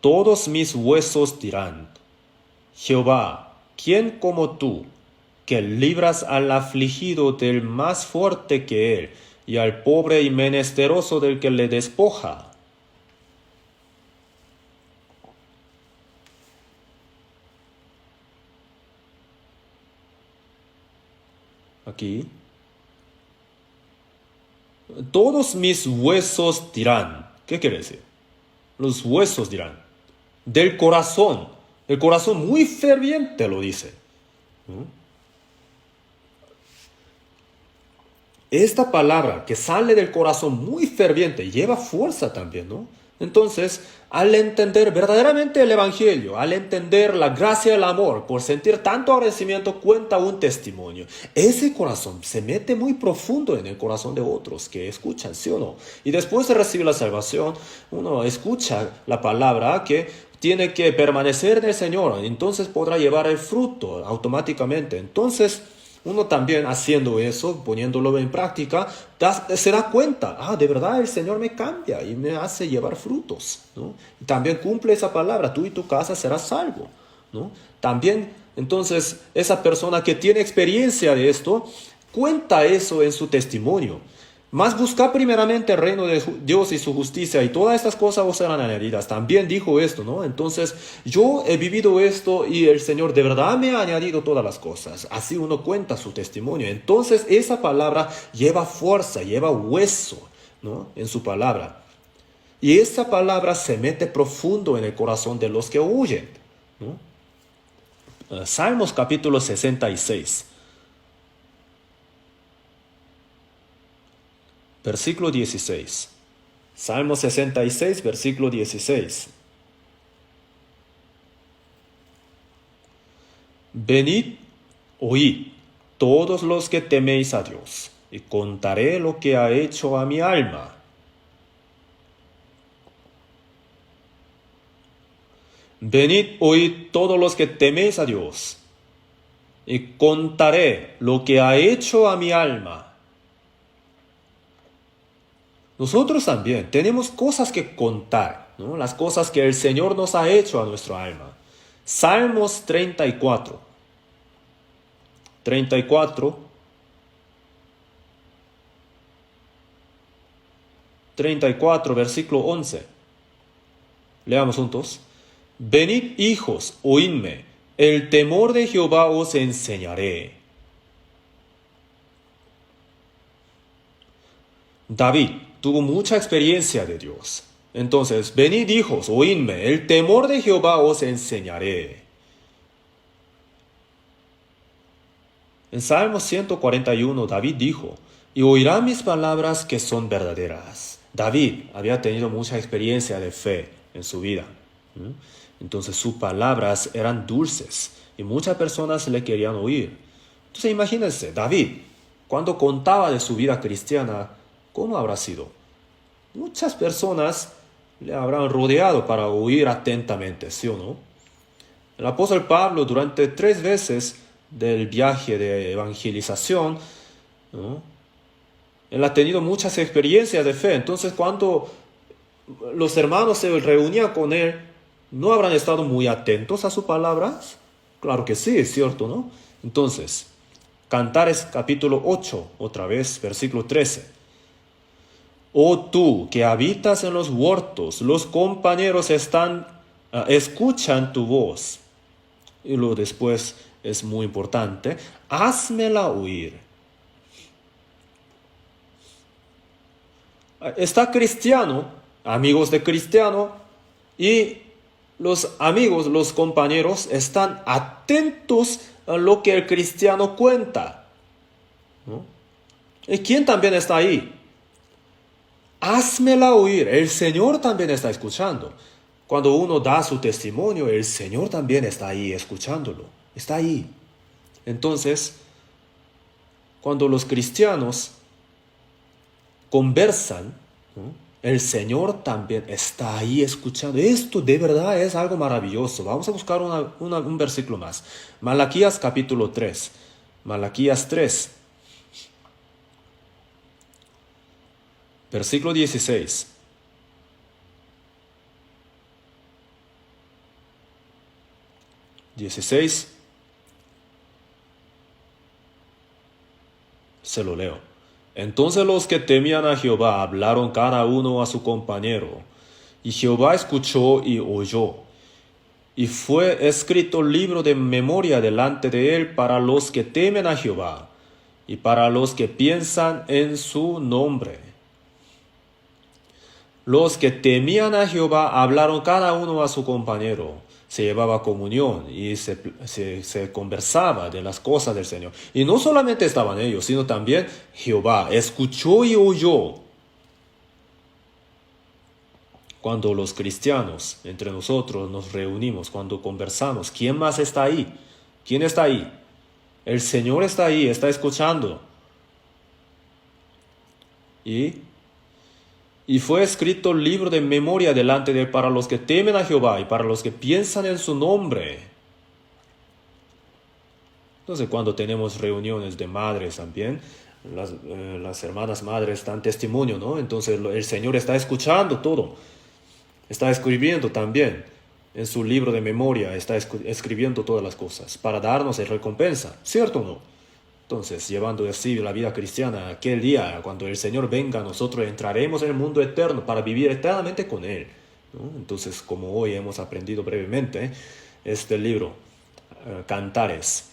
Speaker 1: Todos mis huesos dirán: Jehová, ¿quién como tú, que libras al afligido del más fuerte que él, y al pobre y menesteroso del que le despoja? Aquí. Todos mis huesos dirán. ¿Qué quiere decir? Los huesos dirán. Del corazón. El corazón muy ferviente lo dice. Esta palabra que sale del corazón muy ferviente lleva fuerza también, ¿no? Entonces, al entender verdaderamente el Evangelio, al entender la gracia y el amor, por sentir tanto agradecimiento, cuenta un testimonio. Ese corazón se mete muy profundo en el corazón de otros que escuchan, ¿sí o no? Y después de recibir la salvación, uno escucha la palabra que tiene que permanecer en el Señor, entonces podrá llevar el fruto automáticamente. Entonces, uno también haciendo eso, poniéndolo en práctica, se da cuenta, de verdad el Señor me cambia y me hace llevar frutos, ¿no? Y también cumple esa palabra, tú y tu casa serás salvo, ¿no? También, entonces, esa persona que tiene experiencia de esto, cuenta eso en su testimonio. Mas buscad primeramente el reino de Dios y su justicia, y todas estas cosas os serán añadidas. También dijo esto, ¿no? Entonces, yo he vivido esto y el Señor de verdad me ha añadido todas las cosas. Así uno cuenta su testimonio. Entonces, esa palabra lleva fuerza, lleva hueso, ¿no? En su palabra. Y esa palabra se mete profundo en el corazón de los que oyen, ¿no? Salmos capítulo 66. Versículo 16. Salmo 66, versículo 16. Venid, oíd, todos los que teméis a Dios, y contaré lo que ha hecho a mi alma. Venid, oíd, todos los que teméis a Dios, y contaré lo que ha hecho a mi alma. nosotros también tenemos cosas que contar, ¿no? Las cosas que el Señor nos ha hecho a nuestro alma. Salmos 34. 34. 34, versículo 11. Leamos juntos. Venid, hijos, oídme, el temor de Jehová os enseñaré. David tuvo mucha experiencia de Dios. Entonces, venid, hijos, oídme, el temor de Jehová os enseñaré. En Salmo 141, David dijo, y oirán mis palabras que son verdaderas. David había tenido mucha experiencia de fe en su vida. Entonces sus palabras eran dulces y muchas personas le querían oír. Entonces imagínense, David, cuando contaba de su vida cristiana, ¿cómo habrá sido? Muchas personas le habrán rodeado para oír atentamente, ¿sí o no? El apóstol Pablo durante 3 veces del viaje de evangelización, ¿no? Él ha tenido muchas experiencias de fe. Entonces, cuando los hermanos se reunían con él, ¿no habrán estado muy atentos a sus palabras? Claro que sí, es cierto, ¿no? Entonces, Cantares capítulo 8, otra vez, versículo 13. Oh tú que habitas en los huertos, los compañeros escuchan tu voz. Y luego después es muy importante, házmela oír. Está cristiano, amigos de cristiano, y los amigos, los compañeros, están atentos a lo que el cristiano cuenta, ¿no? ¿Y quién también está ahí? Házmela oír. El Señor también está escuchando. Cuando uno da su testimonio, el Señor también está ahí escuchándolo. Está ahí. Entonces, cuando los cristianos conversan, ¿no? El Señor también está ahí escuchando. Esto de verdad es algo maravilloso. Vamos a buscar un versículo más. Malaquías capítulo 3. Malaquías 3. Versículo 16. Se lo leo. Entonces los que temían a Jehová hablaron cada uno a su compañero, y Jehová escuchó y oyó. Y fue escrito libro de memoria delante de él para los que temen a Jehová, y para los que piensan en su nombre. Los que temían a Jehová hablaron cada uno a su compañero. Se llevaba comunión y se conversaba de las cosas del Señor. Y no solamente estaban ellos, sino también Jehová escuchó y oyó. Cuando los cristianos entre nosotros nos reunimos, cuando conversamos, ¿quién más está ahí? ¿Quién está ahí? El Señor está ahí, está escuchando. Y fue escrito el libro de memoria delante de él para los que temen a Jehová y para los que piensan en su nombre. Entonces, cuando tenemos reuniones de madres también, las hermanas madres dan testimonio, ¿no? Entonces, el Señor está escuchando todo. Está escribiendo también en su libro de memoria, está escribiendo todas las cosas para darnos el recompensa, ¿cierto o no? Entonces, llevando así la vida cristiana, aquel día, cuando el Señor venga, nosotros entraremos en el mundo eterno para vivir eternamente con Él, ¿no? Entonces, como hoy hemos aprendido brevemente, este libro, Cantares,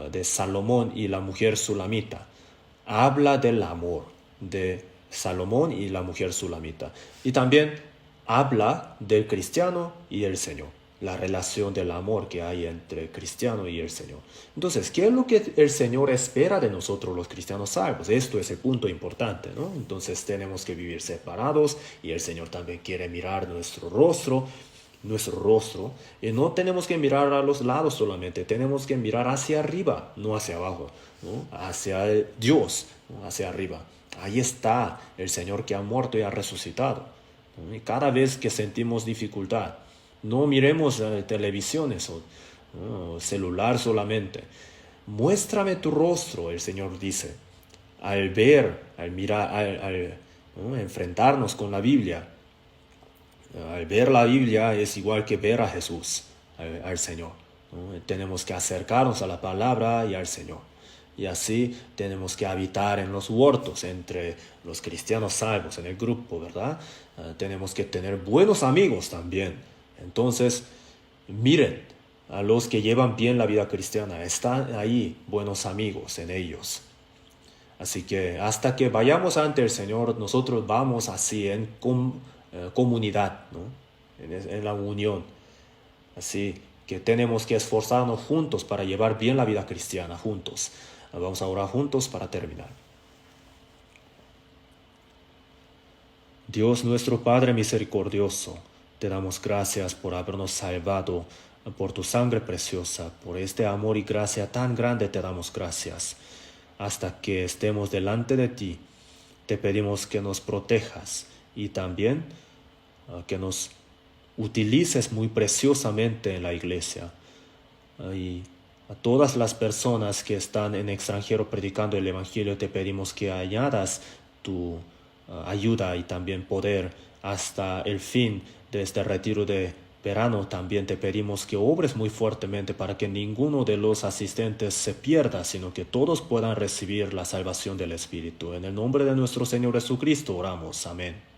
Speaker 1: de Salomón y la mujer sulamita, habla del amor de Salomón y la mujer sulamita. Y también habla del cristiano y el Señor, la relación del amor que hay entre el cristiano y el Señor. Entonces, ¿qué es lo que el Señor espera de nosotros los cristianos salvos? Esto es el punto importante, ¿no? Entonces tenemos que vivir separados y el Señor también quiere mirar nuestro rostro, y no tenemos que mirar a los lados solamente, tenemos que mirar hacia arriba, no hacia abajo, ¿no? Hacia Dios, ¿no? Hacia arriba. Ahí está el Señor que ha muerto y ha resucitado, ¿no? Y cada vez que sentimos dificultad, no miremos televisiones o celular solamente. Muéstrame tu rostro, el Señor dice. Al ver, al mirar, ¿no? Enfrentarnos con la Biblia. Al ver la Biblia es igual que ver a Jesús, al Señor, ¿no? Tenemos que acercarnos a la palabra y al Señor. Y así tenemos que habitar en los huertos, entre los cristianos salvos, en el grupo, ¿verdad? Tenemos que tener buenos amigos también. Entonces, miren a los que llevan bien la vida cristiana. Están ahí buenos amigos en ellos. Así que hasta que vayamos ante el Señor, nosotros vamos así en comunidad, ¿no? En la unión. Así que tenemos que esforzarnos juntos para llevar bien la vida cristiana, juntos. Vamos a orar juntos para terminar. Dios nuestro Padre misericordioso, te damos gracias por habernos salvado, por tu sangre preciosa, por este amor y gracia tan grande te damos gracias. Hasta que estemos delante de ti, te pedimos que nos protejas y también que nos utilices muy preciosamente en la iglesia. Y a todas las personas que están en extranjero predicando el Evangelio, te pedimos que añadas tu ayuda y también poder hasta el fin de este retiro de verano. También te pedimos que obres muy fuertemente para que ninguno de los asistentes se pierda, sino que todos puedan recibir la salvación del Espíritu. En el nombre de nuestro Señor Jesucristo oramos. Amén.